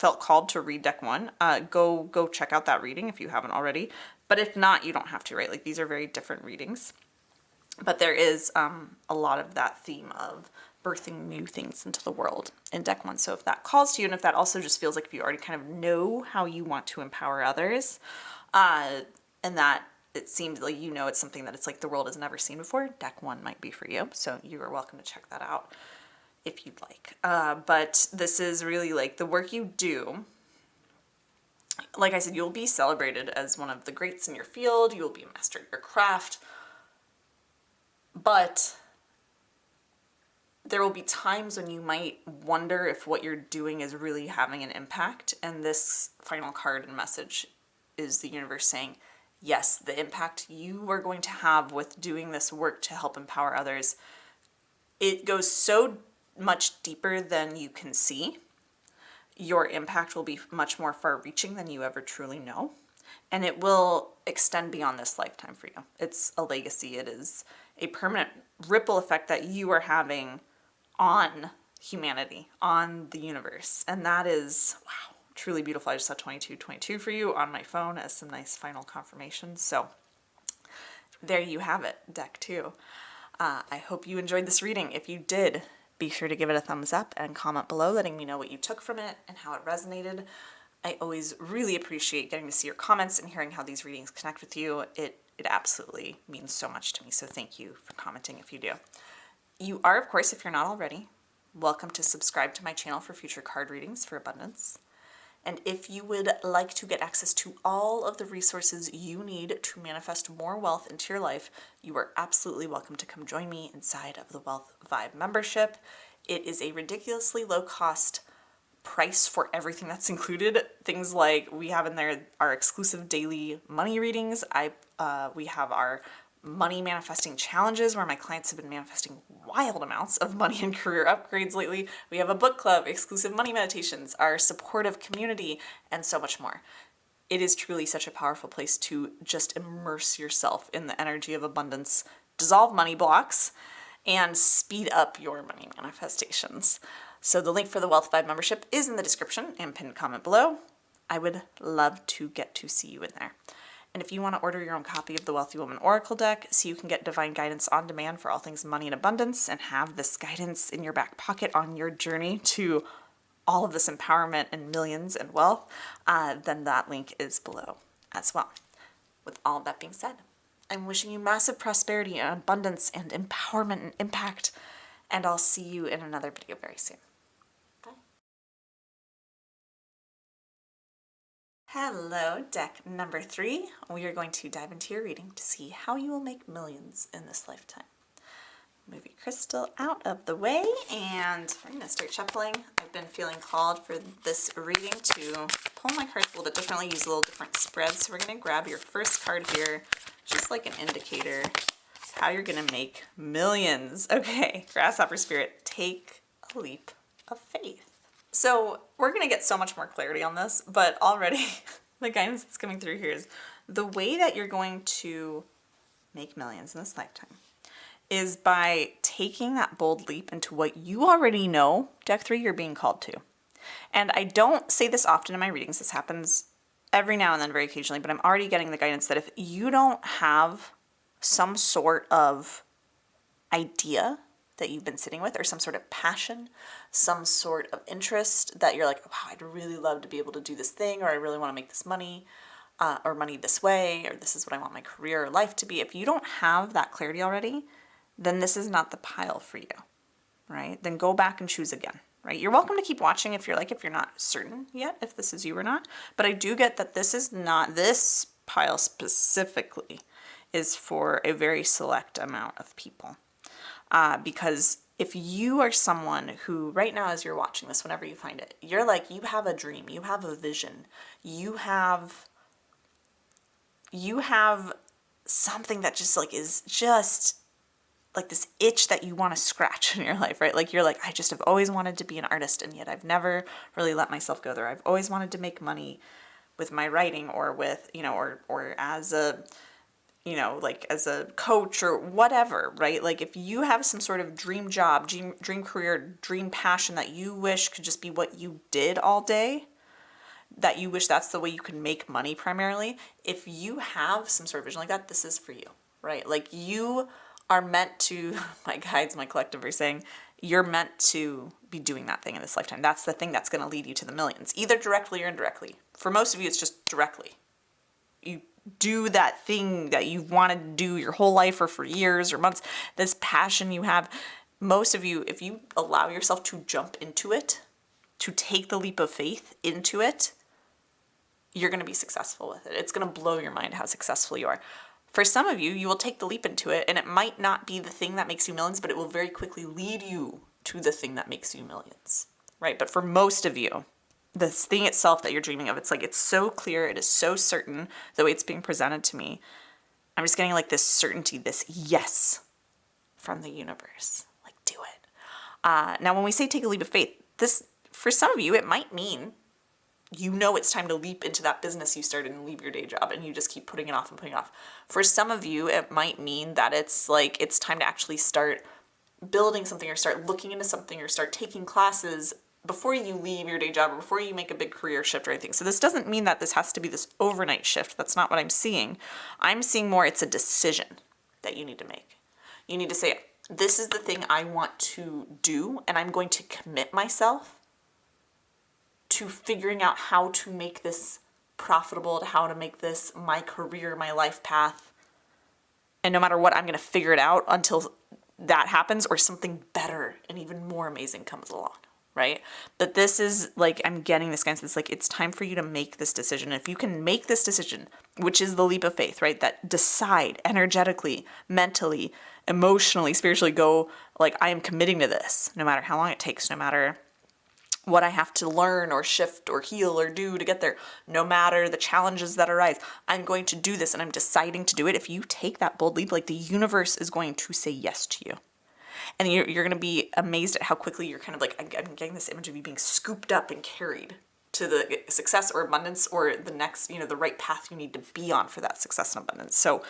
called to read deck one, go check out that reading if you haven't already. But if not, you don't have to, right? Like, these are very different readings. But there is a lot of that theme of birthing new things into the world in deck one. So if that calls to you, and if that also just feels like if you already kind of know how you want to empower others, and that it seems like it's something that it's like the world has never seen before, deck one might be for you. So you are welcome to check that out if you'd like. But this is really like the work you do. Like I said, you'll be celebrated as one of the greats in your field. You will be a master at your craft. But there will be times when you might wonder if what you're doing is really having an impact. And this final card and message is the universe saying, yes, the impact you are going to have with doing this work to help empower others, it goes so much deeper than you can see. Your impact will be much more far-reaching than you ever truly know. And it will extend beyond this lifetime for you. It's a legacy. It is a permanent ripple effect that you are having on humanity, on the universe. And that is, wow, truly beautiful. I just saw 2222 for you on my phone as some nice final confirmation. So there you have it, deck two. I hope you enjoyed this reading. If you did, be sure to give it a thumbs up and comment below letting me know what you took from it and how it resonated. I always really appreciate getting to see your comments and hearing how these readings connect with you. It absolutely means so much to me, so thank you for commenting if you do. You are, of course, if you're not already, welcome to subscribe to my channel for future card readings for abundance. And if you would like to get access to all of the resources you need to manifest more wealth into your life, you are absolutely welcome to come join me inside of the Wealth Vibe membership. It is a ridiculously low-cost price for everything that's included. Things like we have in there our exclusive daily money readings. We have our money manifesting challenges where my clients have been manifesting wild amounts of money and career upgrades lately. We have a book club, exclusive money meditations, our supportive community, and so much more. It is truly such a powerful place to just immerse yourself in the energy of abundance, dissolve money blocks, and speed up your money manifestations. So the link for the Wealth Vibe membership is in the description and pinned comment below. I would love to get to see you in there. And if you want to order your own copy of the Wealthy Woman Oracle deck so you can get divine guidance on demand for all things money and abundance and have this guidance in your back pocket on your journey to all of this empowerment and millions and wealth, then that link is below as well. With all of that being said, I'm wishing you massive prosperity and abundance and empowerment and impact, and I'll see you in another video very soon. Hello, deck number 3. We are going to dive into your reading to see how you will make millions in this lifetime. Move your crystal out of the way, and we're going to start shuffling. I've been feeling called for this reading to pull my cards a little bit differently, use a little different spread. So we're going to grab your first card here, just like an indicator how you're going to make millions. Okay, Grasshopper Spirit, take a leap of faith. So we're going to get so much more clarity on this, but already the guidance that's coming through here is the way that you're going to make millions in this lifetime is by taking that bold leap into what you already know, deck 3, you're being called to. And I don't say this often in my readings. This happens every now and then very occasionally, but I'm already getting the guidance that if you don't have some sort of idea that you've been sitting with, or some sort of passion, some sort of interest that you're like, wow, I'd really love to be able to do this thing, or I really want to make this money, or money this way, or this is what I want my career or life to be. If you don't have that clarity already, then this is not the pile for you, right? Then go back and choose again, right? You're welcome to keep watching if you're not certain yet if this is you or not, but I do get that this is not, this pile specifically is for a very select amount of people. Because if you are someone who right now, as you're watching this, whenever you find it, you're like, you have a dream, you have a vision, you have something that just like is just like this itch that you want to scratch in your life, right? Like you're like, I just have always wanted to be an artist, and yet I've never really let myself go there. I've always wanted to make money with my writing, or with, or as a, like as a coach or whatever, right? Like if you have some sort of dream job, dream career, dream passion that you wish could just be what you did all day, that you wish that's the way you could make money primarily, if you have some sort of vision like that, this is for you, right? Like you are meant to, my guides, my collective are saying, you're meant to be doing that thing in this lifetime. That's the thing that's going to lead you to the millions, either directly or indirectly. For most of you, it's just directly. You do that thing that you've wanted to do your whole life or for years or months, this passion you have. Most of you, if you allow yourself to jump into it, to take the leap of faith into it, you're going to be successful with it. It's going to blow your mind how successful you are. For some of you, you will take the leap into it, and it might not be the thing that makes you millions, but it will very quickly lead you to the thing that makes you millions, right? But for most of you, this thing itself that you're dreaming of, it's like, it's so clear, it is so certain, the way it's being presented to me. I'm just getting like this certainty, this yes from the universe. Like, do it. Now, when we say take a leap of faith, this, for some of you, it might mean it's time to leap into that business you started and leave your day job, and you just keep putting it off and putting it off. For some of you, it might mean that it's like, it's time to actually start building something, or start looking into something, or start taking classes before you leave your day job, or before you make a big career shift or anything. So this doesn't mean that this has to be this overnight shift. That's not what I'm seeing. I'm seeing more, it's a decision that you need to make. You need to say, this is the thing I want to do, and I'm going to commit myself to figuring out how to make this profitable, to how to make this my career, my life path. And no matter what, I'm going to figure it out until that happens, or something better and even more amazing comes along, right? But this is like, I'm getting this guidance. It's like, it's time for you to make this decision. If you can make this decision, which is the leap of faith, right? That decide energetically, mentally, emotionally, spiritually, go like, I am committing to this, no matter how long it takes, no matter what I have to learn or shift or heal or do to get there, no matter the challenges that arise, I'm going to do this, and I'm deciding to do it. If you take that bold leap, like, the universe is going to say yes to you. And you're going to be amazed at how quickly you're kind of like, I'm getting this image of you being scooped up and carried to the success or abundance, or the next, the right path you need to be on for that success and abundance. So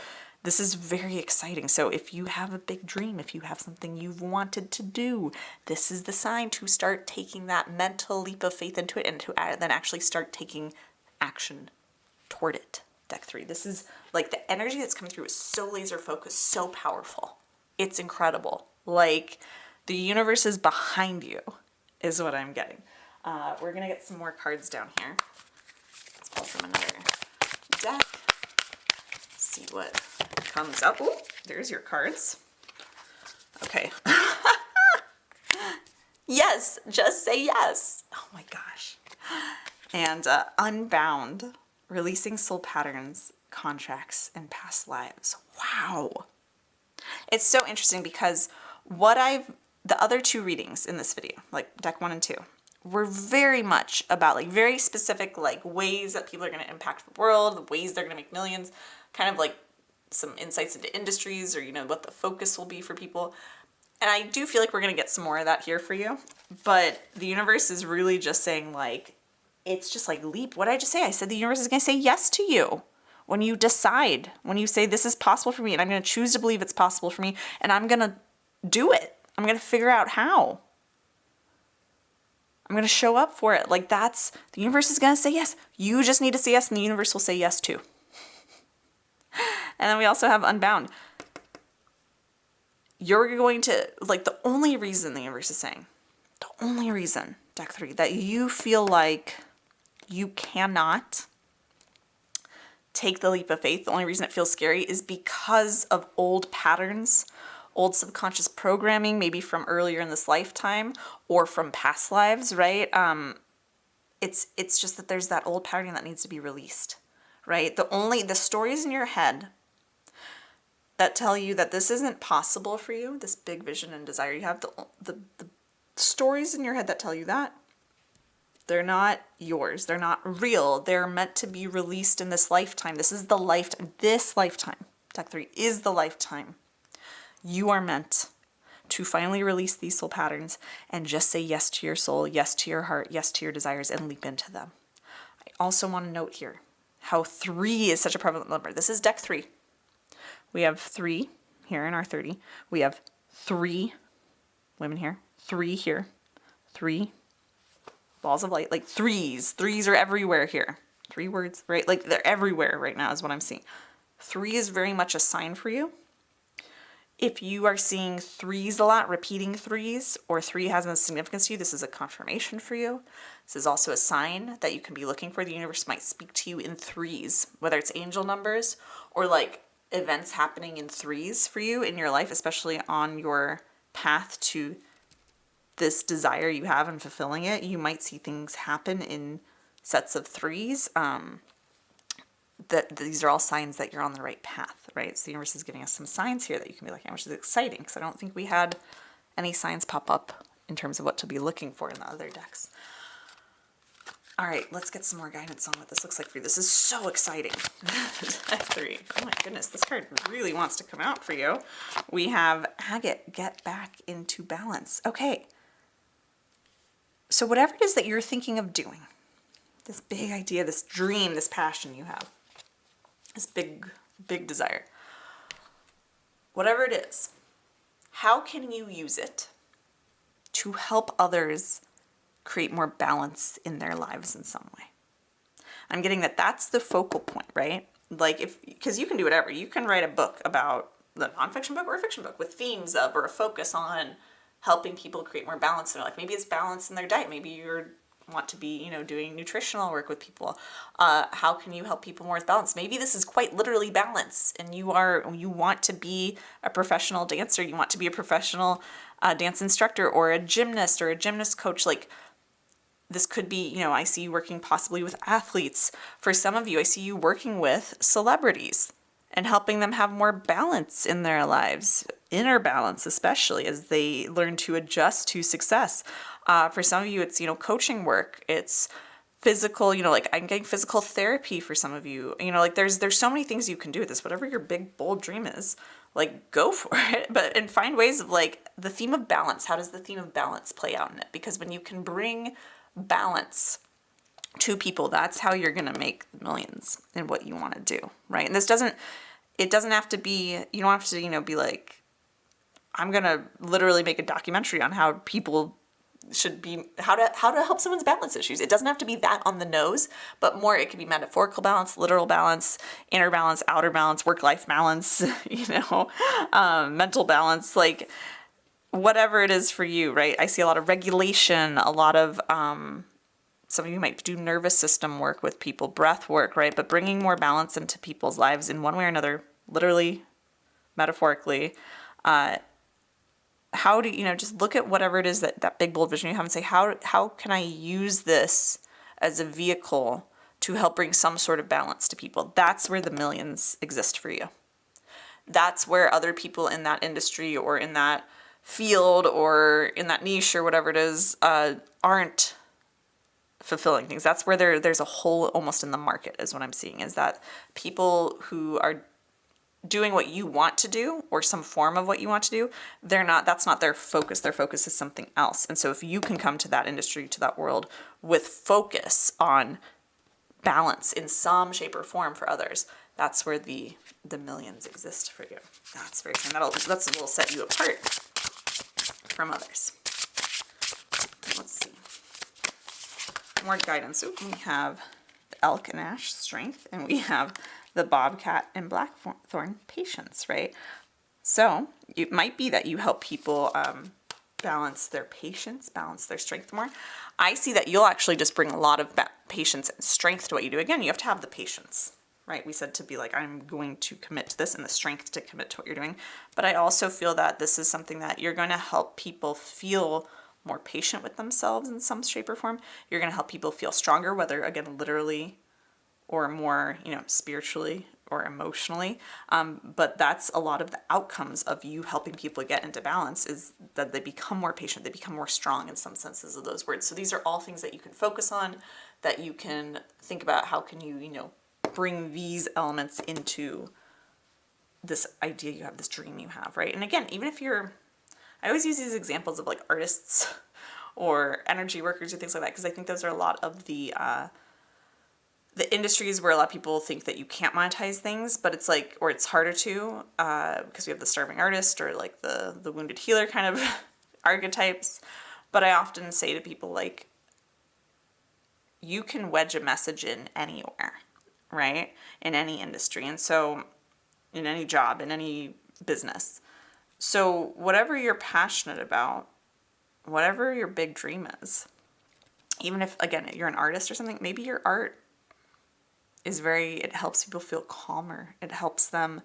this is very exciting. So if you have a big dream, if you have something you've wanted to do, this is the sign to start taking that mental leap of faith into it, and to then actually start taking action toward it. Deck 3. This is like, the energy that's coming through is so laser focused, so powerful. It's incredible. Like, the universe is behind you, is what I'm getting. We're going to get some more cards down here. Let's pull from another deck. See what comes up. Ooh, there's your cards. Okay. Yes, just say yes. Oh my gosh. And Unbound, releasing soul patterns, contracts, and past lives. Wow. It's so interesting because the other two readings in this video, like deck 1 and 2, were very much about like very specific like ways that people are going to impact the world, the ways they're going to make millions, kind of like some insights into industries, or what the focus will be for people. And I do feel like we're going to get some more of that here for you. But the universe is really just saying, like, it's just like leap. What did I just say? I said the universe is going to say yes to you. When you decide, when you say this is possible for me, and I'm going to choose to believe it's possible for me, and I'm going to do it. I'm going to figure out how. I'm going to show up for it. Like, the universe is going to say yes. You just need to say yes, and the universe will say yes too. And then we also have Unbound. You're going to, like, the only reason the universe is saying, the only reason, deck 3, that you feel like you cannot take the leap of faith, the only reason it feels scary is because of old patterns, old subconscious programming, maybe from earlier in this lifetime or from past lives, right? It's just that there's that old pattern that needs to be released, right? The stories in your head that tell you that this isn't possible for you, this big vision and desire you have, the stories in your head that tell you that, they're not yours. They're not real. They're meant to be released in this lifetime. This is the lifetime. This lifetime. Deck 3 is the lifetime. You are meant to finally release these soul patterns and just say yes to your soul, yes to your heart, yes to your desires, and leap into them. I also want to note here how 3 is such a prevalent number. This is Deck 3. We have 3 here in our 30. We have 3 women here, 3 here, 3 balls of light, like threes. Threes are everywhere here. 3 words, right? Like they're everywhere right now is what I'm seeing. 3 is very much a sign for you. If you are seeing 3s a lot, repeating 3s, or 3 has a significance to you, this is a confirmation for you. This is also a sign that you can be looking for. The universe might speak to you in 3s, whether it's angel numbers or like events happening in 3s for you in your life, especially on your path to this desire you have and fulfilling it. You might see things happen in sets of 3s. That these are all signs that you're on the right path, right? So the universe is giving us some signs here that you can be looking at, which is exciting because I don't think we had any signs pop up in terms of what to be looking for in the other decks. All right, let's get some more guidance on what this looks like for you. This is so exciting. Deck 3. Oh my goodness, this card really wants to come out for you. We have Agate, get back into balance. Okay. So whatever it is that you're thinking of doing, this big idea, this dream, this passion you have, this big, big desire, whatever it is, how can you use it to help others create more balance in their lives in some way? I'm getting that that's the focal point, right? Like because you can do whatever. You can write a book about the nonfiction book or a fiction book with themes of or a focus on helping people create more balance in their life. Maybe it's balance in their diet. Maybe you're want to be, doing nutritional work with people. How can you help people more with balance? Maybe this is quite literally balance, and you want to be a professional dancer. You want to be a professional dance instructor or a gymnast coach. Like this could be, I see you working possibly with athletes. For some of you, I see you working with celebrities and helping them have more balance in their lives, inner balance, especially as they learn to adjust to success. For some of you, it's, coaching work. It's physical, like I'm getting physical therapy for some of you. Like there's so many things you can do with this. Whatever your big, bold dream is, like go for it. And find ways of like the theme of balance. How does the theme of balance play out in it? Because when you can bring balance to people, that's how you're going to make millions in what you want to do, right? And it doesn't have to be, you don't have to, be like, I'm going to literally make a documentary on how people should be, how to help someone's balance issues. It doesn't have to be that on the nose, but more it could be metaphorical balance, literal balance, inner balance, outer balance, work-life balance, mental balance, like whatever it is for you, right? I see a lot of regulation, a lot of, some of you might do nervous system work with people, breath work, right? But bringing more balance into people's lives in one way or another, literally, metaphorically. How do just look at whatever it is that big bold vision you have and say, how can I use this as a vehicle to help bring some sort of balance to people? That's where the millions exist for you. That's where other people in that industry or in that field or in that niche or whatever it is aren't fulfilling things. That's where there's a hole almost in the market is what I'm seeing, is that people who are doing what you want to do or some form of what you want to do, that's not their focus. Their focus is something else. And so if you can come to that industry, to that world with focus on balance in some shape or form for others, that's where the millions exist for you. That's very exciting. That's what will set you apart from others. Let's see. More guidance. Ooh, we have the elk and ash, strength, and we have the bobcat and blackthorn, patience, right? So it might be that you help people balance their patience, balance their strength more. I see that you'll actually just bring a lot of patience and strength to what you do. Again, you have to have the patience, right? We said to be like, I'm going to commit to this, and the strength to commit to what you're doing. But I also feel that this is something that you're going to help people feel more patient with themselves in some shape or form. You're going to help people feel stronger, whether, again, literally or more, spiritually or emotionally. But that's a lot of the outcomes of you helping people get into balance, is that they become more patient, they become more strong in some senses of those words. So these are all things that you can focus on, that you can think about how can you, bring these elements into this idea you have, this dream you have, right? And again, even if I always use these examples of like artists or energy workers or things like that, because I think those are a lot of the industries where a lot of people think that you can't monetize things, but it's like, or it's harder to, because we have the starving artist or like the wounded healer kind of archetypes. But I often say to people, like, you can wedge a message in anywhere, right? In any industry. And so in any job, in any business. So whatever you're passionate about, whatever your big dream is, even if, again, you're an artist or something, maybe your art is it helps people feel calmer. It helps them,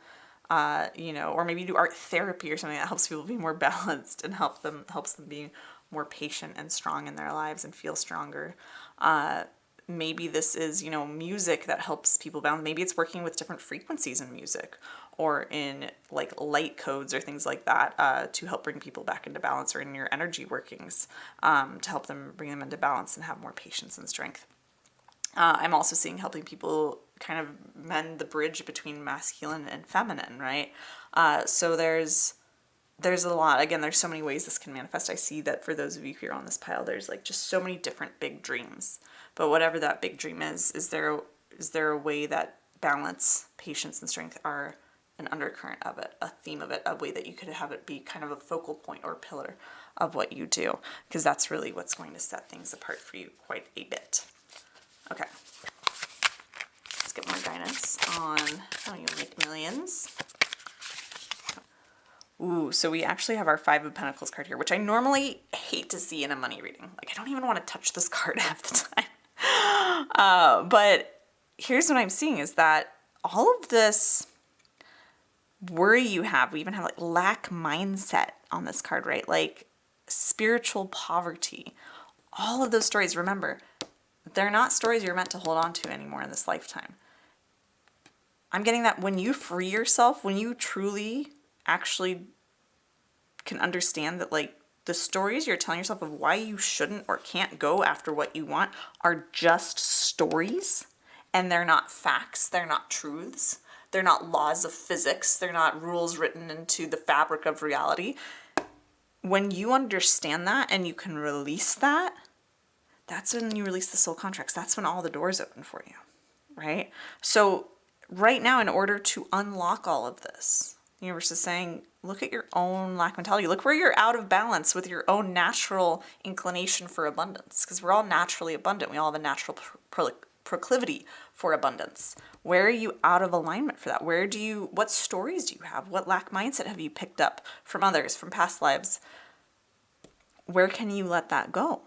or maybe you do art therapy or something that helps people be more balanced and helps them be more patient and strong in their lives and feel stronger. Maybe this is, music that helps people balance. Maybe it's working with different frequencies in music or in like light codes or things like that to help bring people back into balance, or in your energy workings to help them bring them into balance and have more patience and strength. I'm also seeing helping people kind of mend the bridge between masculine and feminine, right? So there's a lot. Again, there's so many ways this can manifest. I see that for those of you who are on this pile, there's like just so many different big dreams. But whatever that big dream is there a way that balance, patience, and strength are an undercurrent of it, a theme of it, a way that you could have it be kind of a focal point or pillar of what you do? Because that's really what's going to set things apart for you quite a bit. Okay, let's get more guidance on how you make millions. Ooh, so we actually have our Five of Pentacles card here, which I normally hate to see in a money reading. Like, I don't even want to touch this card half the time. But here's what I'm seeing is that all of this worry you have, we even have like lack mindset on this card, right? Like spiritual poverty. All of those stories, remember, they're not stories you're meant to hold on to anymore in this lifetime. I'm getting that when you free yourself, when you truly actually can understand that like the stories you're telling yourself of why you shouldn't or can't go after what you want are just stories, and they're not facts, they're not truths, they're not laws of physics, they're not rules written into the fabric of reality. When you understand that and you can release that, that's when you release the soul contracts. That's when all the doors open for you, right? So right now, in order to unlock all of this, the universe is saying, look at your own lack mentality. Look where you're out of balance with your own natural inclination for abundance, because we're all naturally abundant. We all have a natural proclivity for abundance. Where are you out of alignment for that? What stories do you have? What lack mindset have you picked up from others, from past lives? Where can you let that go?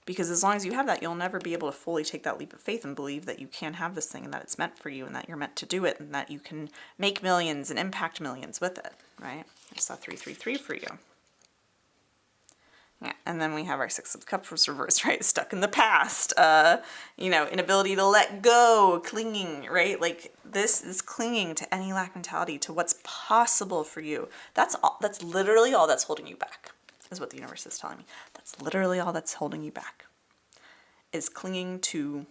Because as long as you have that, you'll never be able to fully take that leap of faith and believe that you can have this thing and that it's meant for you and that you're meant to do it and that you can make millions and impact millions with it, right? I saw 333 for you. Yeah, and then we have our Six of Cups reversed, right? Stuck in the past, inability to let go, clinging, right? Like this is clinging to any lack mentality, to what's possible for you. That's literally all that's holding you back, is what the universe is telling me. That's literally all that's holding you back, is clinging to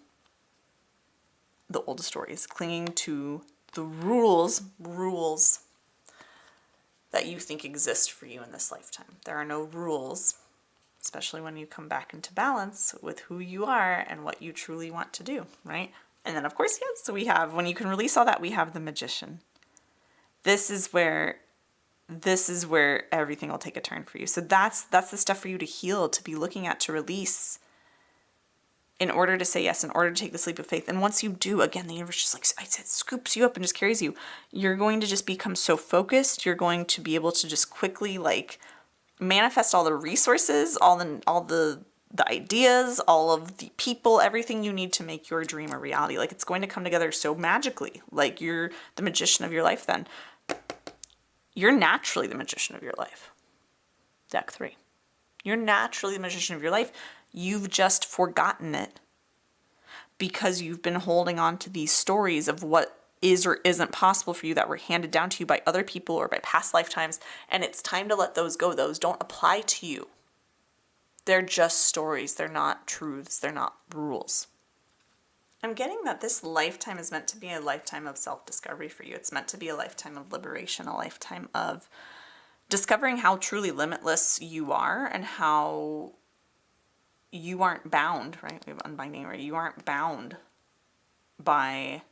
the old stories, clinging to the rules that you think exist for you in this lifetime. There are no rules, especially when you come back into balance with who you are and what you truly want to do, right? And then, of course, yes, so we have, when you can release all that, we have the Magician. This is where everything will take a turn for you. So that's the stuff for you to heal, to be looking at, to release, in order to say yes, in order to take this leap of faith. And once you do, again, the universe just, like I said, scoops you up and just carries you. You're going to just become so focused. You're going to be able to just quickly like manifest all the resources, all the ideas, all of the people, everything you need to make your dream a reality. Like it's going to come together so magically. Like you're the magician of your life then. You're naturally the magician of your life. Deck 3. You're naturally the magician of your life. You've just forgotten it because you've been holding on to these stories of what is or isn't possible for you that were handed down to you by other people or by past lifetimes. And it's time to let those go. Those don't apply to you. They're just stories. They're not truths. They're not rules. I'm getting that this lifetime is meant to be a lifetime of self-discovery for you. It's meant to be a lifetime of liberation, a lifetime of discovering how truly limitless you are and how you aren't bound, right? We have unbinding, right? You aren't bound by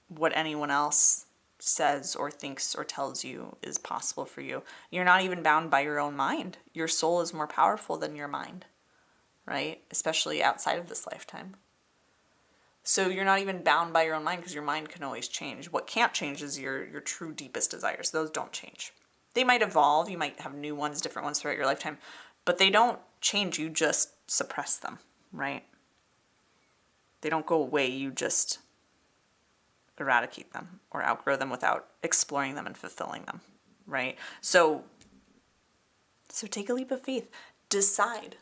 what anyone else says or thinks or tells you is possible for you. You're not even bound by your own mind. Your soul is more powerful than your mind, right? Especially outside of this lifetime. So you're not even bound by your own mind because your mind can always change. What can't change is your true deepest desires. Those don't change. They might evolve. You might have new ones, different ones throughout your lifetime, but they don't change. You just suppress them, right? They don't go away. You just eradicate them or outgrow them without exploring them and fulfilling them, right? So take a leap of faith. Decide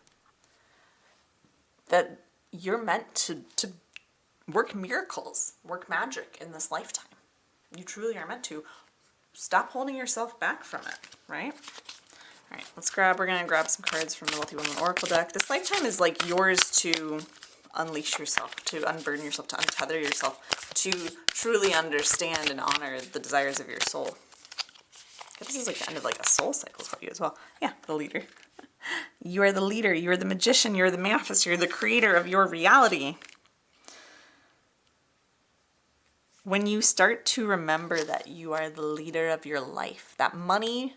that you're meant to work miracles, work magic in this lifetime. You truly are meant to. Stop holding yourself back from it, right? All right, we're going to grab some cards from the Wealthy Woman Oracle deck. This lifetime is like yours to unleash yourself, to unburden yourself, to untether yourself, to truly understand and honor the desires of your soul. This is like the end of like a soul cycle for you as well. Yeah, the leader. You are the leader. You are the magician. You're the manifestor. You're the creator of your reality. When you start to remember that you are the leader of your life, that money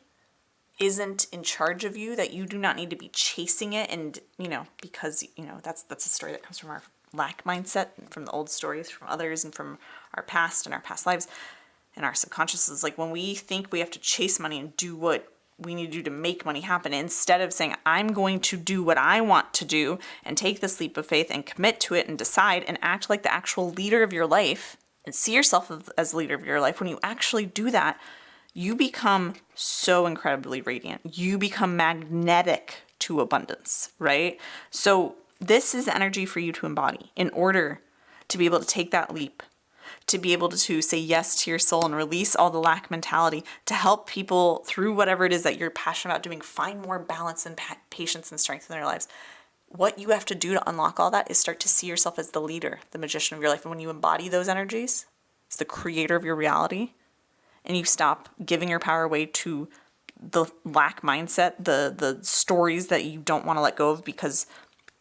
isn't in charge of you, that you do not need to be chasing it, and because that's a story that comes from our lack mindset, from the old stories from others and from our past and our past lives and our subconscious. Is like when we think we have to chase money and do what we need to do to make money happen, instead of saying, I'm going to do what I want to do and take this leap of faith and commit to it and decide and act like the actual leader of your life and see yourself as the leader of your life. When you actually do that, you become so incredibly radiant. You become magnetic to abundance, right? So this is energy for you to embody in order to be able to take that leap, to be able to say yes to your soul and release all the lack mentality, to help people through whatever it is that you're passionate about doing, find more balance and patience and strength in their lives. What you have to do to unlock all that is start to see yourself as the leader, the magician of your life. And when you embody those energies, it's the creator of your reality, and you stop giving your power away to the lack mindset, the stories that you don't want to let go of because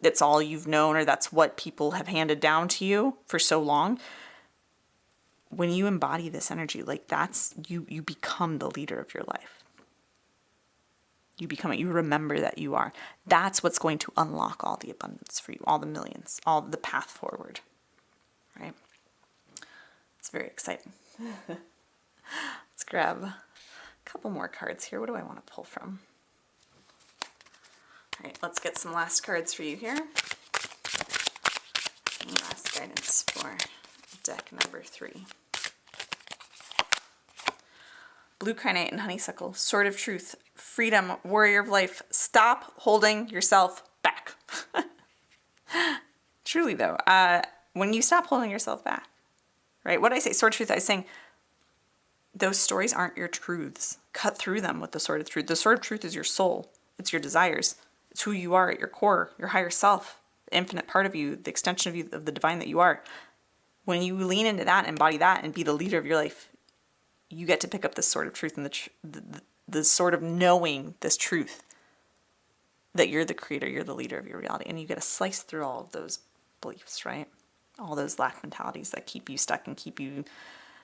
it's all you've known or that's what people have handed down to you for so long. When you embody this energy, like that's, you become the leader of your life. You become it. You remember that you are. That's what's going to unlock all the abundance for you, all the millions, all the path forward, right? It's very exciting. Let's grab a couple more cards here. What do I want to pull from? All right, let's get some last cards for you here. And last guidance for deck number 3. Blue Carnate and Honeysuckle, Sword of Truth, Freedom, Warrior of Life. Stop holding yourself back. Truly though, when you stop holding yourself back, right? What I say, Sword of Truth, I was saying, those stories aren't your truths. Cut through them with the Sword of Truth. The Sword of Truth is your soul. It's your desires. It's who you are at your core, your higher self, the infinite part of you, the extension of you, of the divine that you are. When you lean into that, embody that, and be the leader of your life, you get to pick up this Sword of Truth and the sort of knowing this truth that you're the creator, you're the leader of your reality, and you get to slice through all of those beliefs, right? All those lack mentalities that keep you stuck and keep you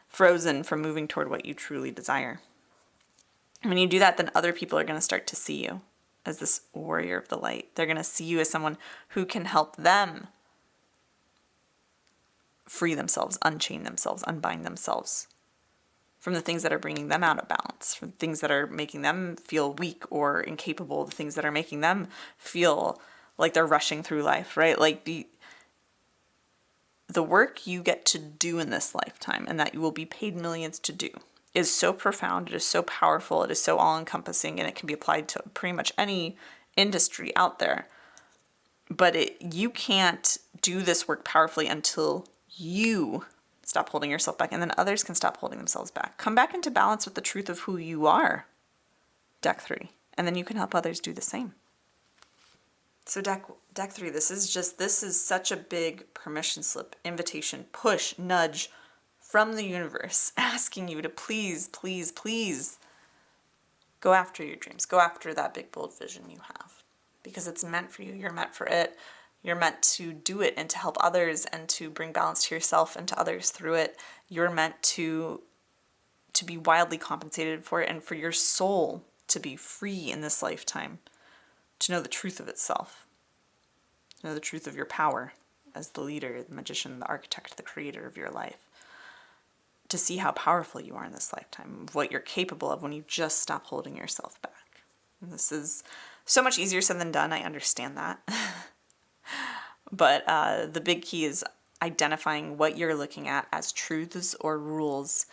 frozen from moving toward what you truly desire. When you do that, then other people are going to start to see you as this warrior of the light. They're going to see you as someone who can help them free themselves, unchain themselves, unbind themselves from the things that are bringing them out of balance, from things that are making them feel weak or incapable, the things that are making them feel like they're rushing through life, right? Like the work you get to do in this lifetime and that you will be paid millions to do is so profound, it is so powerful, it is so all-encompassing, and it can be applied to pretty much any industry out there. But you can't do this work powerfully until you stop holding yourself back, and then others can stop holding themselves back. Come back into balance with the truth of who you are, deck 3, and then you can help others do the same. So deck 3, this is such a big permission slip, invitation, push, nudge from the universe, asking you to please, please, please go after your dreams. Go after that big, bold vision you have. Because it's meant for you. You're meant for it. You're meant to do it and to help others and to bring balance to yourself and to others through it. You're meant to be wildly compensated for it and for your soul to be free in this lifetime, to know the truth of itself, to know the truth of your power as the leader, the magician, the architect, the creator of your life, to see how powerful you are in this lifetime, what you're capable of when you just stop holding yourself back. And this is so much easier said than done. I understand that. But the big key is identifying what you're looking at as truths or rules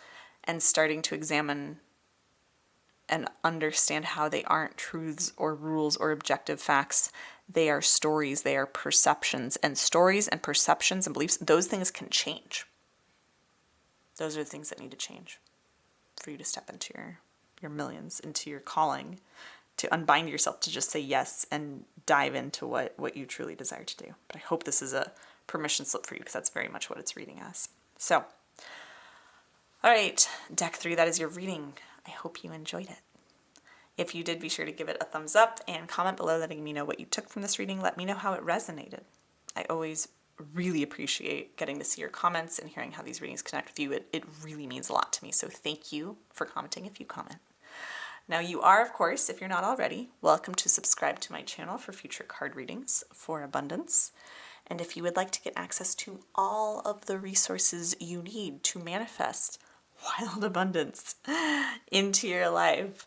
and starting to examine and understand how they aren't truths or rules or objective facts. They are stories, they are perceptions, and stories and perceptions and beliefs, those things can change. Those are the things that need to change for you to step into your millions, into your calling, to unbind yourself, to just say yes and dive into what you truly desire to do. But I hope this is a permission slip for you, because that's very much what it's reading as. So, all right, deck 3, that is your reading. I hope you enjoyed it. If you did, be sure to give it a thumbs up and comment below letting me know what you took from this reading. Let me know how it resonated. I always really appreciate getting to see your comments and hearing how these readings connect with you. It really means a lot to me, so thank you for commenting if you comment. Now you are, of course, if you're not already, welcome to subscribe to my channel for future card readings for abundance. And if you would like to get access to all of the resources you need to manifest wild abundance into your life,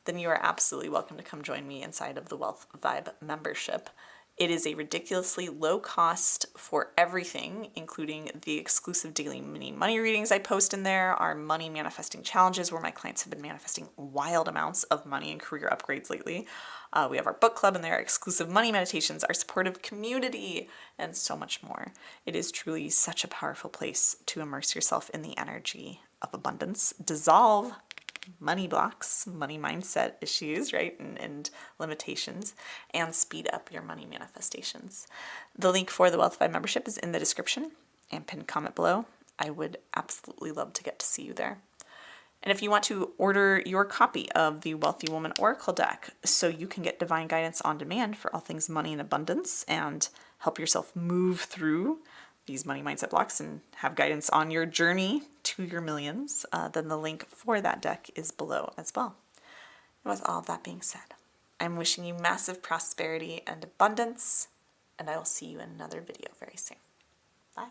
then you are absolutely welcome to come join me inside of the Wealth Vibe membership. It is a ridiculously low cost for everything, including the exclusive daily mini money readings I post in there, our money manifesting challenges where my clients have been manifesting wild amounts of money and career upgrades lately. We have our book club in there, exclusive money meditations, our supportive community, and so much more. It is truly such a powerful place to immerse yourself in the energy of abundance, dissolve money blocks, money mindset issues, right, and limitations, and speed up your money manifestations. The link for the Wealth Vibe membership is in the description and pinned comment below. I would absolutely love to get to see you there. And if you want to order your copy of the Wealthy Woman Oracle deck so you can get divine guidance on demand for all things money and abundance and help yourself move through these money mindset blocks and have guidance on your journey to your millions, then the link for that deck is below as well. And with all of that being said, I'm wishing you massive prosperity and abundance, and I will see you in another video very soon. Bye.